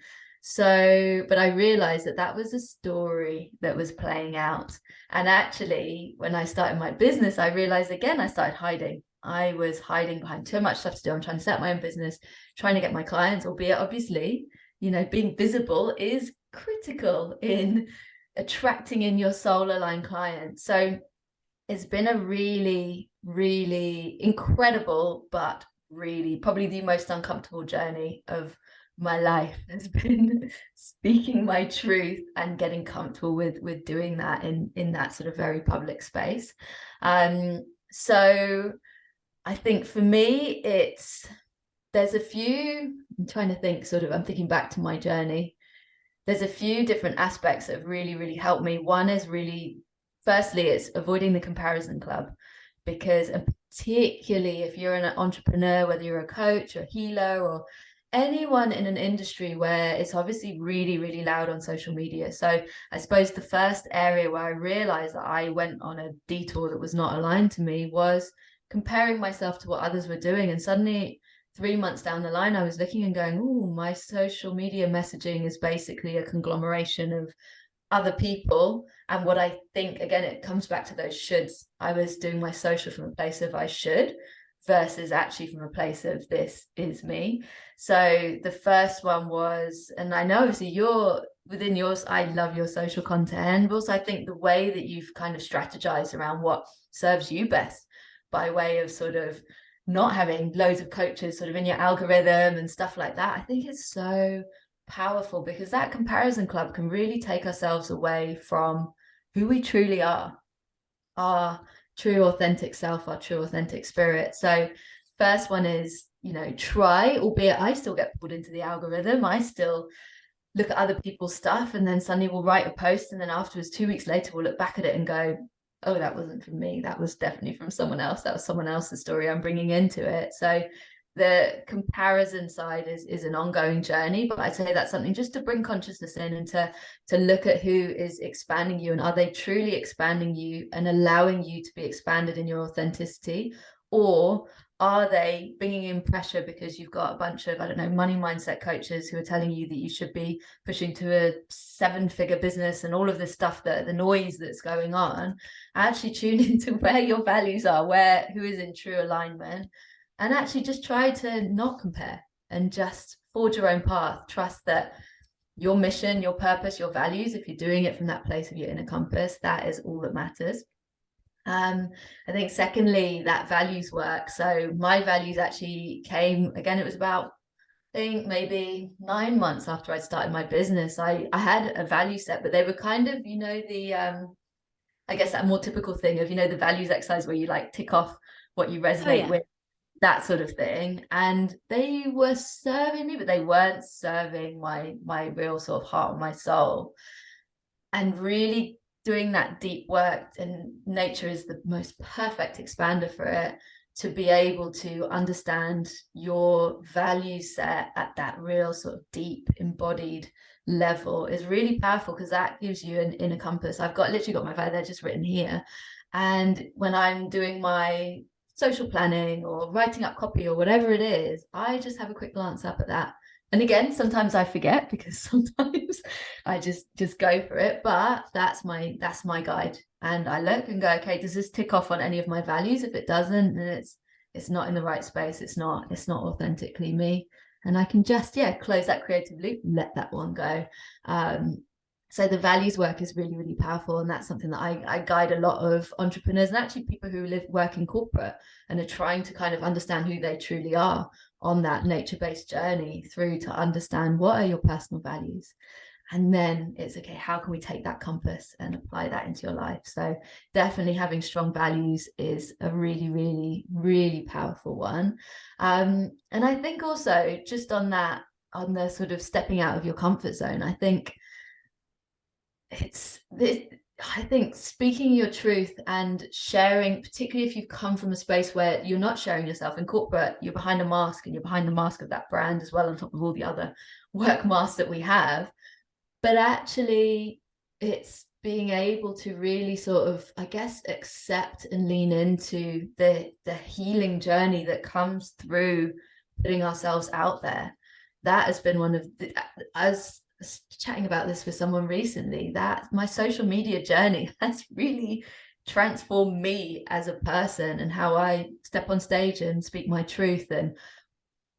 So, but I realized that was a story that was playing out. And actually, when I started my business, I realized again, I started hiding. I was hiding behind too much stuff to do. I'm trying to set my own business, trying to get my clients, albeit obviously, being visible is critical in attracting in your soul aligned clients. So it's been a really, really incredible, but really probably the most uncomfortable journey of my life has been speaking my truth and getting comfortable with doing that in that sort of very public space. So I think for me, there's a few, I'm trying to think, I'm thinking back to my journey. there's a few different aspects that have really, really helped me. One is really, firstly, it's avoiding the comparison club, because particularly if you're an entrepreneur, whether you're a coach or a healer or anyone in an industry where it's obviously really, really loud on social media. So I suppose the first area where I realized that I went on a detour that was not aligned to me was comparing myself to what others were doing. And suddenly 3 months down the line, I was looking and going, oh, my social media messaging is basically a conglomeration of other people. And what I think, again, it comes back to those shoulds. I was doing my social from a place of I should versus actually from a place of this is me. So the first one was, and I know obviously you're within yours, I love your social content, but also I think the way that you've kind of strategized around what serves you best by way of sort of not having loads of coaches sort of in your algorithm and stuff like that, I think it's so powerful, because that comparison club can really take ourselves away from who we truly are, our true authentic self, our true authentic spirit. So first one is, try, albeit I still get pulled into the algorithm. I still look at other people's stuff, and then suddenly we'll write a post, and then afterwards 2 weeks later we'll look back at it and go, oh, that wasn't from me, that was definitely from someone else, that was someone else's story I'm bringing into it. So the comparison side is an ongoing journey, but I'd say that's something just to bring consciousness in, and to look at who is expanding you, and are they truly expanding you and allowing you to be expanded in your authenticity, or are they bringing in pressure because you've got a bunch of, I don't know, money mindset coaches who are telling you that you should be pushing to a 7-figure business and all of this stuff, that the noise that's going on. Actually tune into where your values are, who is in true alignment, and actually just try to not compare and just forge your own path. Trust that your mission, your purpose, your values, if you're doing it from that place of your inner compass, that is all that matters. I think secondly, that values work. So my values actually came, again, it was about, I think maybe 9 months after I started my business. I had a value set, but they were kind of, the I guess that more typical thing of, the values exercise where you like tick off what you resonate with, that sort of thing. And they were serving me, but they weren't serving my real sort of heart and my soul. And really doing that deep work, and nature is the most perfect expander for it, to be able to understand your value set at that real sort of deep embodied level is really powerful, because that gives you an inner compass. I've literally got my value, they're just written here. And when I'm doing my social planning or writing up copy or whatever it is, I just have a quick glance up at that. And again, sometimes I forget, because sometimes I just go for it, but that's my guide. And I look and go, okay, does this tick off on any of my values? If it doesn't, then it's not in the right space. It's not authentically me. And I can just, close that creative loop, let that one go. So the values work is really, really powerful. And that's something that I guide a lot of entrepreneurs, and actually people who work in corporate and are trying to kind of understand who they truly are on that nature-based journey, through to understand what are your personal values. And then it's, okay, how can we take that compass and apply that into your life? So definitely having strong values is a really, really, really powerful one. And I think also just on the sort of stepping out of your comfort zone, I think speaking your truth and sharing, particularly if you've come from a space where you're not sharing yourself. In corporate, you're behind a mask, and you're behind the mask of that brand as well, on top of all the other work masks that we have. But actually, it's being able to really sort of, I guess, accept and lean into the healing journey that comes through putting ourselves out there. That has been one of the, as chatting about this with someone recently, that my social media journey has really transformed me as a person, and how I step on stage and speak my truth, and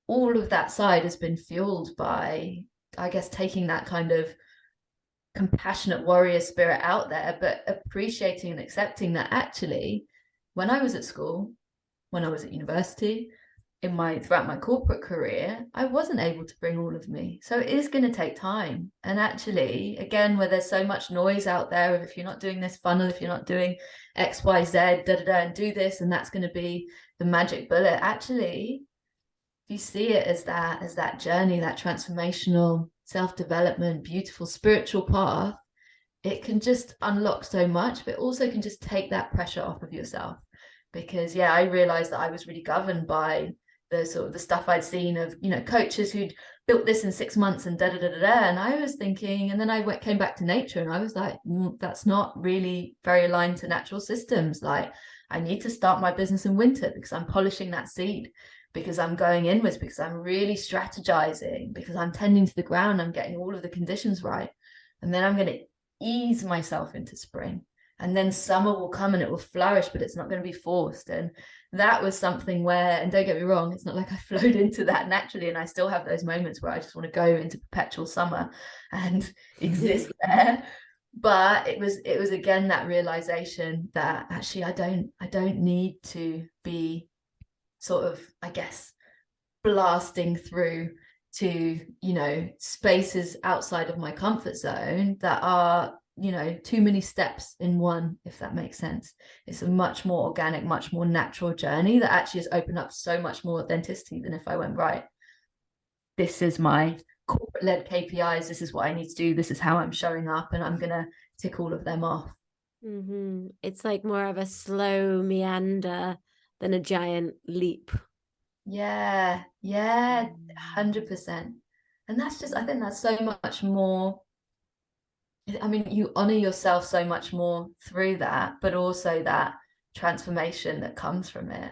all of that side has been fueled by, I guess, taking that kind of compassionate warrior spirit out there, but appreciating and accepting that actually, when I was at school, when I was at university, throughout my corporate career, I wasn't able to bring all of me. So it is going to take time. And actually, again, where there's so much noise out there of, if you're not doing this funnel, if you're not doing X, Y, Z, and do this, and that's going to be the magic bullet. Actually, if you see it as that journey, that transformational self-development, beautiful spiritual path, it can just unlock so much, but also can just take that pressure off of yourself. Because I realized that I was really governed by the sort of the stuff I'd seen of, coaches who'd built this in 6 months and and I was thinking, and then I came back to nature and I was like, that's not really very aligned to natural systems. Like, I need to start my business in winter because I'm polishing that seed, because I'm going inwards, because I'm really strategizing, because I'm tending to the ground, I'm getting all of the conditions right, and then I'm going to ease myself into spring, and then summer will come and it will flourish, but it's not going to be forced. And that was something where, and don't get me wrong, it's not like I flowed into that naturally, and I still have those moments where I just want to go into perpetual summer and exist there. But it was again that realization that actually I don't need to be sort of, I guess, blasting through to, spaces outside of my comfort zone that are, too many steps in one, if that makes sense. It's a much more organic, much more natural journey that actually has opened up so much more authenticity than if I went, right, this is my corporate-led KPIs, this is what I need to do, this is how I'm showing up, and I'm gonna tick all of them off. It's like more of a slow meander than a giant leap. Yeah, 100%. And that's just, I think that's so much more, I mean, you honor yourself so much more through that, but also that transformation that comes from it.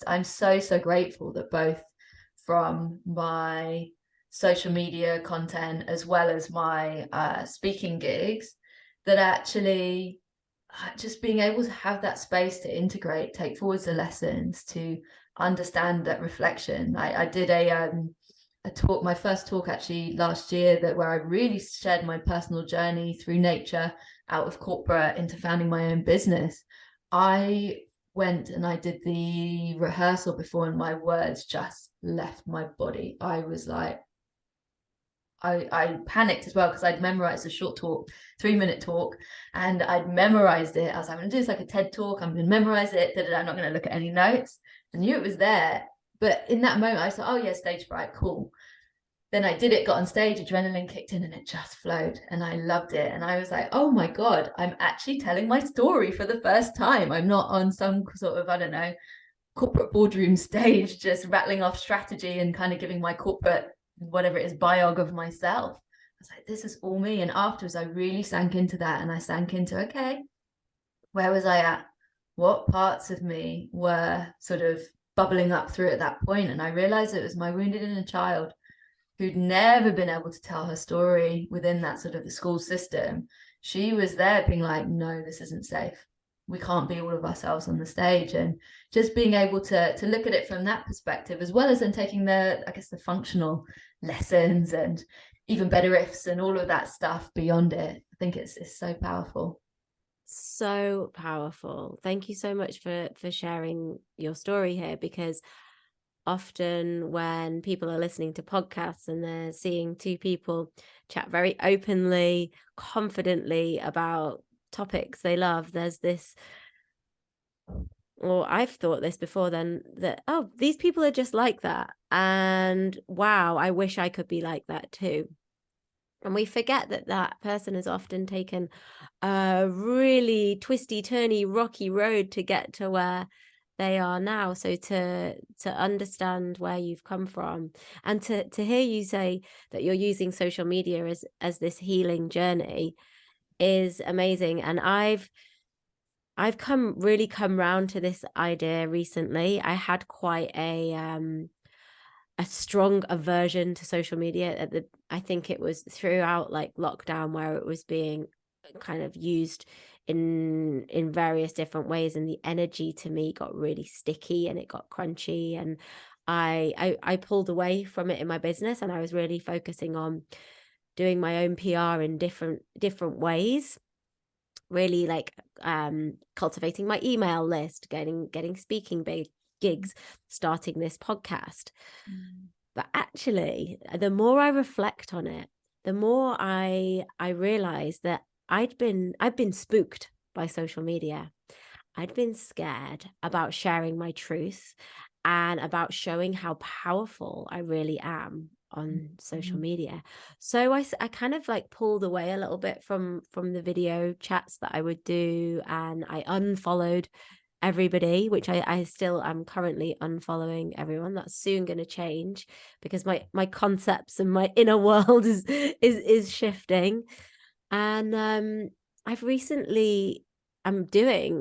I'm so grateful that both from my social media content as well as my speaking gigs, that actually just being able to have that space to integrate, take forwards the lessons, to understand that reflection. I did a talk, my first talk actually last year, that where I really shared my personal journey through nature, out of corporate into founding my own business. I went and I did the rehearsal before, and my words just left my body. I was like, I panicked as well, because I'd memorized a short talk, 3-minute talk, and I'd memorized it. I was like, I'm gonna do this like a TED talk, I'm gonna memorize it, I'm not gonna look at any notes. I knew it was there, but in that moment I thought, oh yeah, stage fright, cool. Then I did it, got on stage, adrenaline kicked in, and it just flowed, and I loved it. And I was like, oh my God, I'm actually telling my story for the first time. I'm not on some sort of, I don't know, corporate boardroom stage just rattling off strategy and kind of giving my corporate, whatever it is, biog of myself. I was like, this is all me. And afterwards I really sank into that, and I sank into, okay, where was I at? What parts of me were sort of bubbling up through at that point? And I realized it was my wounded inner child, who'd never been able to tell her story within that sort of the school system. She was there being like, no, this isn't safe. We can't be all of ourselves on the stage. And just being able to look at it from that perspective, as well as then taking the, I guess, the functional lessons and even better ifs and all of that stuff beyond it. I think it's so powerful. So powerful. Thank you so much for sharing your story here, because often when people are listening to podcasts and they're seeing two people chat very openly, confidently about topics they love, there's this, or I've thought this before then, that, oh, these people are just like that, and wow, I wish I could be like that too. And we forget that that person has often taken a really twisty, turny, rocky road to get to where they are now. So to understand where you've come from, and to hear you say that you're using social media as this healing journey, is amazing. And I've come round to this idea recently. I had quite a strong aversion to social media I think it was throughout like lockdown, where it was being kind of used in various different ways, and the energy to me got really sticky and it got crunchy, and I pulled away from it in my business, and I was really focusing on doing my own PR in different ways, really like cultivating my email list, getting speaking gigs, starting this podcast. But actually, the more I reflect on it, the more I realize that I've been spooked by social media. I'd been scared about sharing my truth and about showing how powerful I really am on social media. So I kind of like pulled away a little bit from the video chats that I would do, and I unfollowed everybody, which I still am currently unfollowing everyone. That's soon going to change because my concepts and my inner world is shifting. And I'm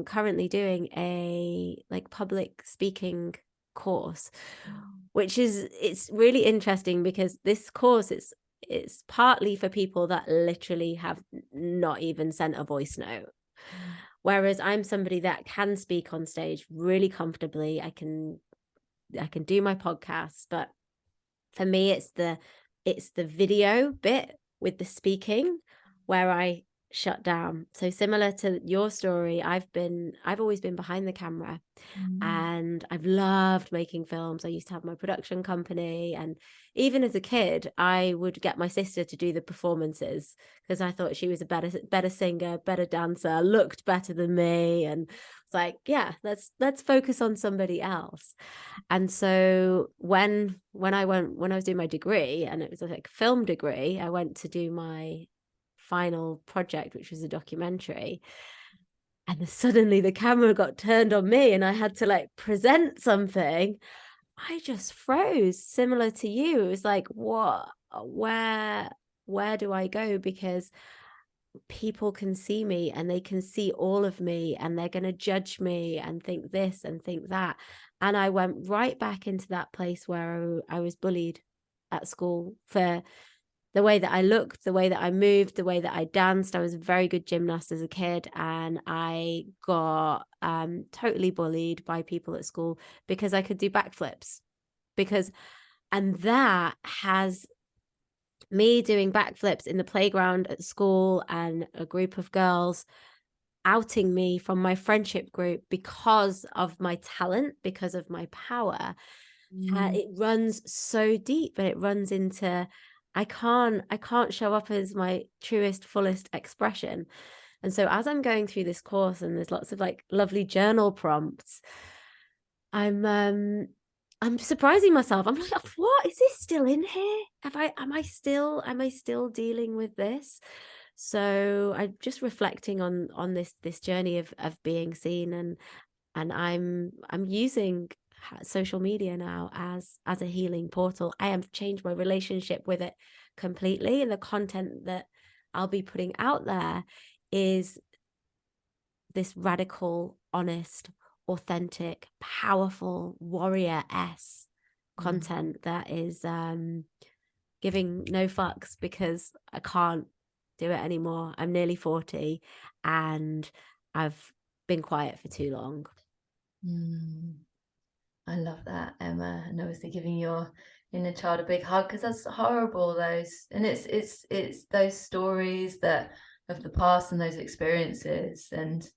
currently doing a like public speaking course, which it's really interesting because this course it's partly for people that literally have not even sent a voice note. Whereas I'm somebody that can speak on stage really comfortably. I can do my podcast, but for me it's the video bit with the speaking where I shut down. So similar to your story, I've always been behind the camera, and I've loved making films. I used to have my production company, and even as a kid I would get my sister to do the performances because I thought she was a better singer, better dancer, looked better than me, and it's like, yeah, let's focus on somebody else. And so when I was doing my degree, and it was like a film degree, I went to do my final project, which was a documentary, and suddenly the camera got turned on me and I had to like present something. I just froze, similar to you. It was like, what, where do I go? Because people can see me and they can see all of me, and they're going to judge me and think this and think that. And I went right back into that place where I was bullied at school for the way that I looked, the way that I moved, the way that I danced. I was a very good gymnast as a kid, and I got totally bullied by people at school because I could do backflips. And that has me doing backflips in the playground at school, and a group of girls outing me from my friendship group because of my talent, because of my power. It runs so deep, and it runs into I can't show up as my truest, fullest expression. And so as I'm going through this course, and there's lots of like lovely journal prompts, I'm surprising myself. I'm like, what is this still in here? Am I still dealing with this? So I'm just reflecting on this journey of being seen, and I'm using social media now as a healing portal. I have changed my relationship with it completely, and the content that I'll be putting out there is this radical, honest, authentic, powerful, warrior-esque content that is giving no fucks, because I can't do it anymore. I'm nearly 40 and I've been quiet for too long. I love that, Emma, and obviously giving your inner child a big hug, because that's horrible. It's those stories that of the past and those experiences. And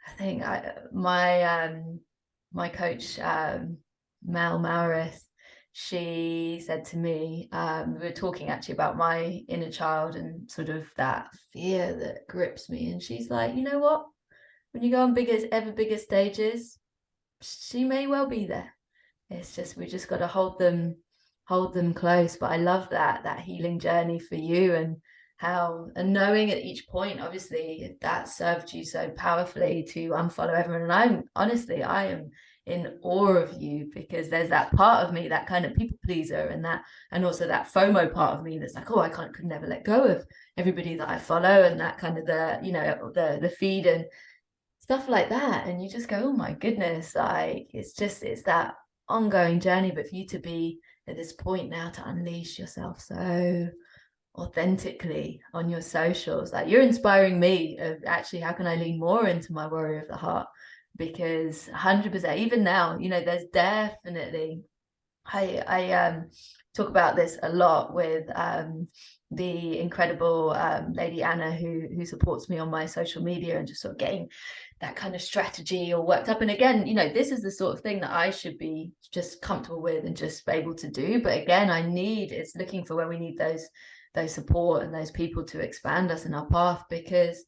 I think my coach Mel Maurith, she said to me, we were talking actually about my inner child and sort of that fear that grips me, and she's like, you know what, when you go on ever bigger stages, she may well be there. It's just, we just got to hold them close. But I love that healing journey for you, and knowing at each point, obviously that served you so powerfully to unfollow everyone. And I am in awe of you, because there's that part of me, that kind of people pleaser, and also that FOMO part of me that's like, oh, could never let go of everybody that I follow, and that kind of the feed and stuff like that. And you just go, oh my goodness, like it's that ongoing journey. But for you to be at this point now, to unleash yourself so authentically on your socials, like you're inspiring me of actually, how can I lean more into my warrior of the heart? Because 100%, even now, there's definitely, I talk about this a lot with the incredible lady Anna, who supports me on my social media, and just sort of getting that kind of strategy all worked up. And again, this is the sort of thing that I should be just comfortable with and just able to do. But again, it's looking for where we need those support and those people to expand us in our path. Because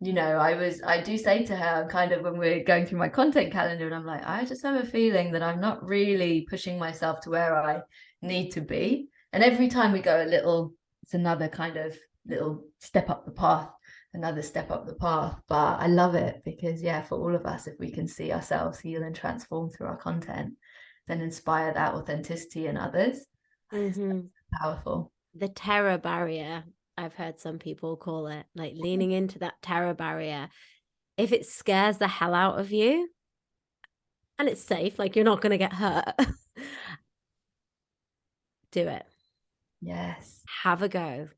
I do say to her, kind of when we're going through my content calendar, and I'm like, I just have a feeling that I'm not really pushing myself to where I need to be. And every time we go a little, it's another kind of little step up the path, another step up the path. But I love it because, yeah, for all of us, if we can see ourselves heal and transform through our content, then inspire that authenticity in others. Mm-hmm. Powerful. The terror barrier, I've heard some people call it, like leaning into that terror barrier. If it scares the hell out of you and it's safe, like you're not going to get hurt, do it. Yes. Have a go.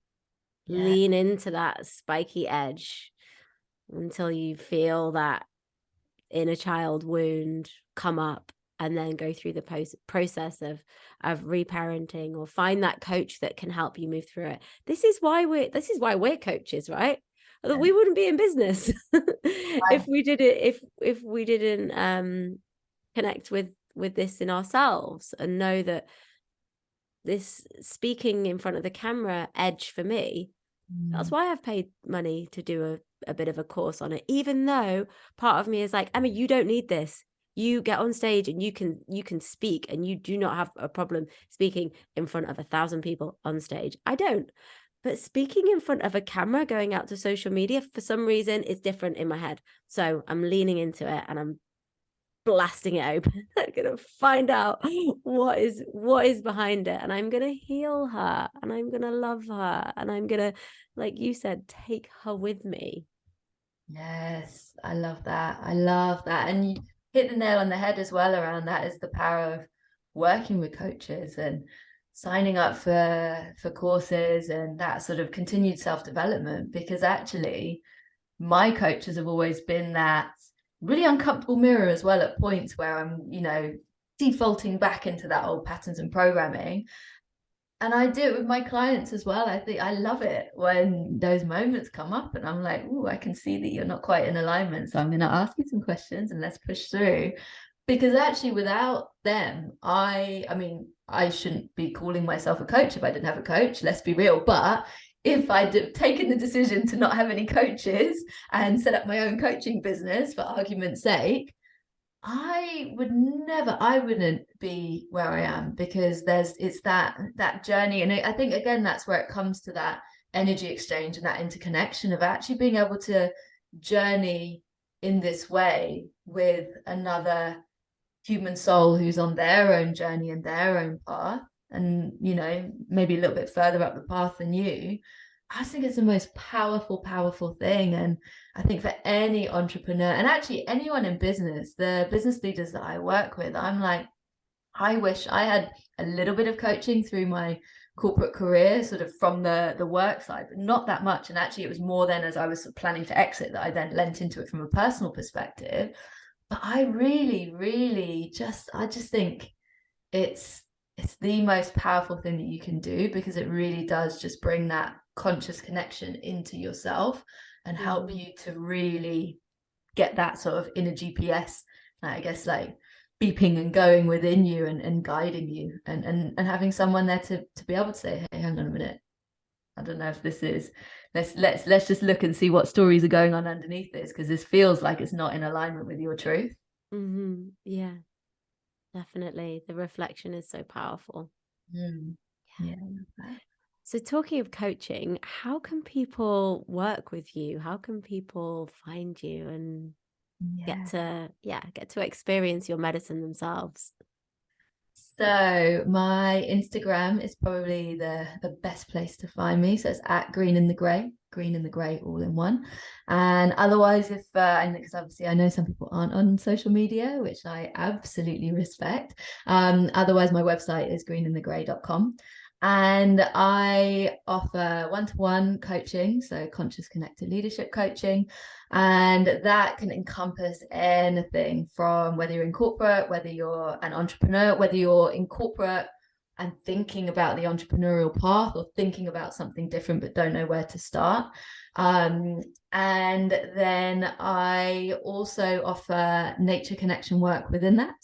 Yeah. Lean into that spiky edge until you feel that inner child wound come up, and then go through the process of reparenting, or find that coach that can help you move through it. This is why we're coaches, right? Yeah. We wouldn't be in business if we did it if we didn't connect with this in ourselves, and know that this speaking in front of the camera edge for me, that's why I've paid money to do a bit of a course on it, even though part of me is like, Emma, you don't need this. You get on stage and you can speak, and you do not have a problem speaking in front of 1,000 people on stage. I don't. But speaking in front of a camera, going out to social media, for some reason, is different in my head. So I'm leaning into it and I'm blasting it open. I'm gonna find out what is behind it, and I'm gonna heal her, and I'm gonna love her, and I'm gonna, like you said, take her with me. Yes, I love that. I love that. And you hit the nail on the head as well around that, is the power of working with coaches and signing up for courses and that sort of continued self-development, because actually my coaches have always been that really uncomfortable mirror as well at points where I'm, defaulting back into that old patterns and programming. And I do it with my clients as well. I think I love it when those moments come up and I'm like, oh, I can see that you're not quite in alignment. So I'm going to ask you some questions and let's push through. Because actually without them, I mean, I shouldn't be calling myself a coach if I didn't have a coach, let's be real. But if I'd taken the decision to not have any coaches and set up my own coaching business for argument's sake, I wouldn't be where I am, because it's that journey. And I think, again, that's where it comes to that energy exchange and that interconnection of actually being able to journey in this way with another human soul who's on their own journey and their own path, and maybe a little bit further up the path than you. I think it's the most powerful thing. And I think for any entrepreneur, and actually anyone in business, the business leaders that I work with, I'm like, I wish I had a little bit of coaching through my corporate career, sort of from the work side, but not that much. And actually it was more then, as I was planning to exit, that I then lent into it from a personal perspective. But I really just think it's the most powerful thing that you can do, because it really does just bring that conscious connection into yourself and help you to really get that sort of inner GPS, I guess, like beeping and going within you and guiding you, and having someone there to be able to say, hey, hang on a minute, I don't know if this is, let's just look and see what stories are going on underneath this, because this feels like it's not in alignment with your truth. Yeah, definitely. The reflection is so powerful. Yeah. So talking of coaching, how can people work with you? How can people find you and get to experience your medicine themselves? So my Instagram is probably the best place to find me. So it's at Green in the Grey, all in one. And otherwise, if and because obviously I know some people aren't on social media, which I absolutely respect. Otherwise, my website is greeninthegrey.com. And I offer one-to-one coaching, so conscious connected leadership coaching. And that can encompass anything from whether you're in corporate, whether you're an entrepreneur, whether you're in corporate and thinking about the entrepreneurial path, or thinking about something different but don't know where to start. And then I also offer nature connection work within that,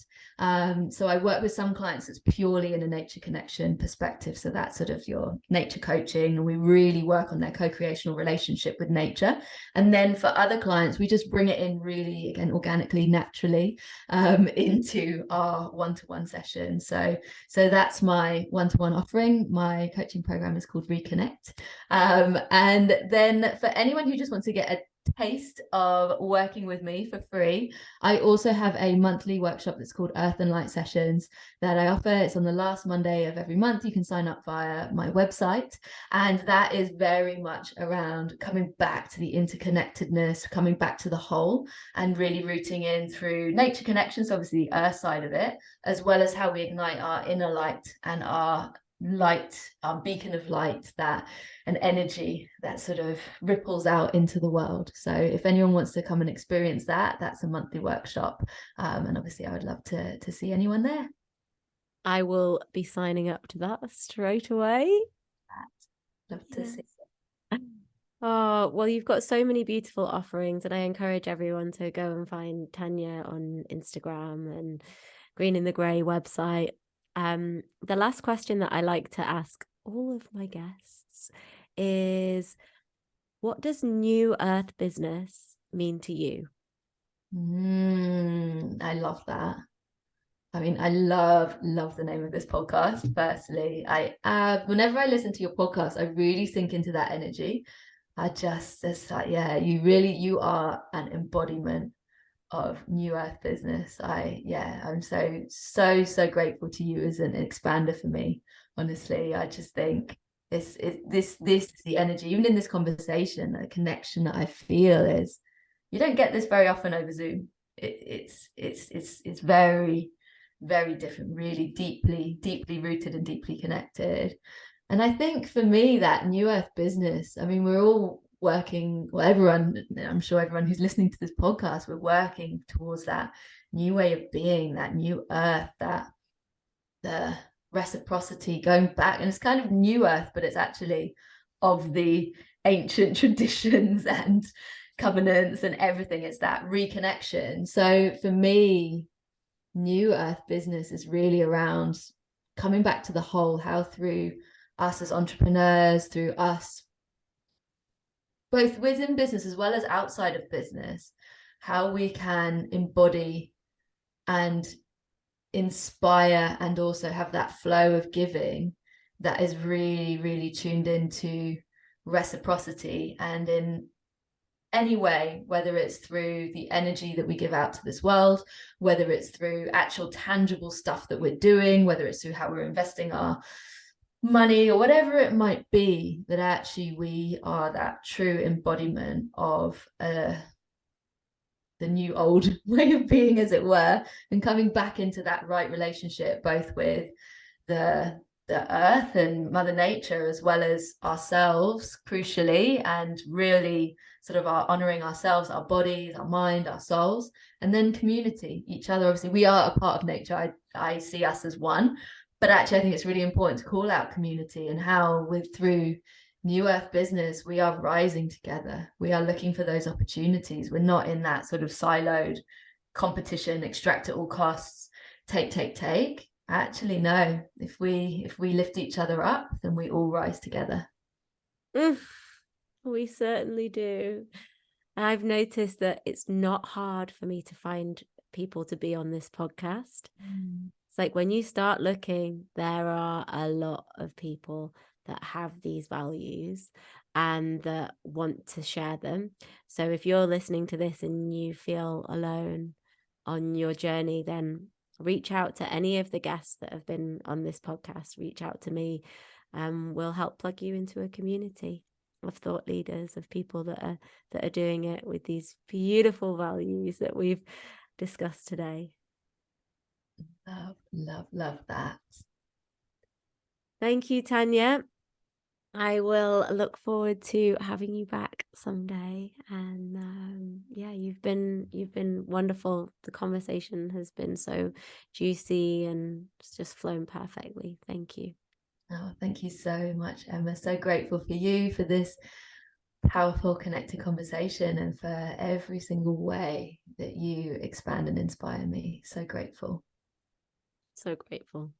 So I work with some clients that's purely in a nature connection perspective. So that's sort of your nature coaching, and we really work on their co-creational relationship with nature. And then for other clients, we just bring it in really, again, organically, naturally, into our one-to-one session. So that's my one-to-one offering. My coaching program is called Reconnect. And then for anyone who just wants to get a taste of working with me for free, I also have a monthly workshop that's called Earth and Light Sessions that I offer. It's on the last Monday of every month. You can sign up via my website, and that is very much around coming back to the interconnectedness, coming back to the whole, and really rooting in through nature connections, obviously the earth side of it, as well as how we ignite our inner light and our light, our beacon of light, that an energy that sort of ripples out into the world. So if anyone wants to come and experience that, that's a monthly workshop, and obviously I would love to see anyone there. I will be signing up to that straight away. Love to see. Oh, well, you've got so many beautiful offerings, and I encourage everyone to go and find Tanya on Instagram and Green in the Grey website. The last question that I like to ask all of my guests is, what does New Earth business mean to you? I love that. I mean, I love the name of this podcast. Firstly, whenever I listen to your podcast, I really sink into that energy. It's like, yeah, you are an embodiment of New Earth business. I'm so grateful to you as an expander for me. Honestly, I just think this is the energy, even in this conversation, the connection that I feel is, you don't get this very often over Zoom. It's very, very different, really deeply rooted and deeply connected. And I think for me, that New Earth business, I mean, we're all working, well, I'm sure everyone who's listening to this podcast, we're working towards that new way of being, that new earth, that the reciprocity, going back. And it's kind of New Earth, but it's actually of the ancient traditions and covenants and everything. It's that reconnection. So for me, New Earth business is really around coming back to the whole, how through us as entrepreneurs, through us both within business as well as outside of business, how we can embody and inspire and also have that flow of giving that is really, really tuned into reciprocity, and in any way, whether it's through the energy that we give out to this world, whether it's through actual tangible stuff that we're doing, whether it's through how we're investing our money or whatever it might be, that actually we are that true embodiment of the new old way of being, as it were, and coming back into that right relationship, both with the earth and Mother Nature, as well as ourselves, crucially, and really sort of honoring ourselves, our bodies, our mind, our souls, and then community, each other. Obviously, we are a part of nature. I see us as one, but actually, I think it's really important to call out community, and how through New Earth business, we are rising together. We are looking for those opportunities. We're not in that sort of siloed competition, extract at all costs, take. Actually, no. If we lift each other up, then we all rise together. We certainly do. I've noticed that it's not hard for me to find people to be on this podcast. It's like when you start looking, there are a lot of people that have these values and that want to share them. So if you're listening to this and you feel alone on your journey, then reach out to any of the guests that have been on this podcast. Reach out to me. We'll help plug you into a community of thought leaders, of people that are doing it with these beautiful values that we've discussed today. Love that. Thank you, Tanya. I will look forward to having you back someday. And you've been wonderful. The conversation has been so juicy and it's just flown perfectly. Thank you. Oh, thank you so much, Emma. So grateful for you, for this powerful, connected conversation, and for every single way that you expand and inspire me. So grateful. So grateful.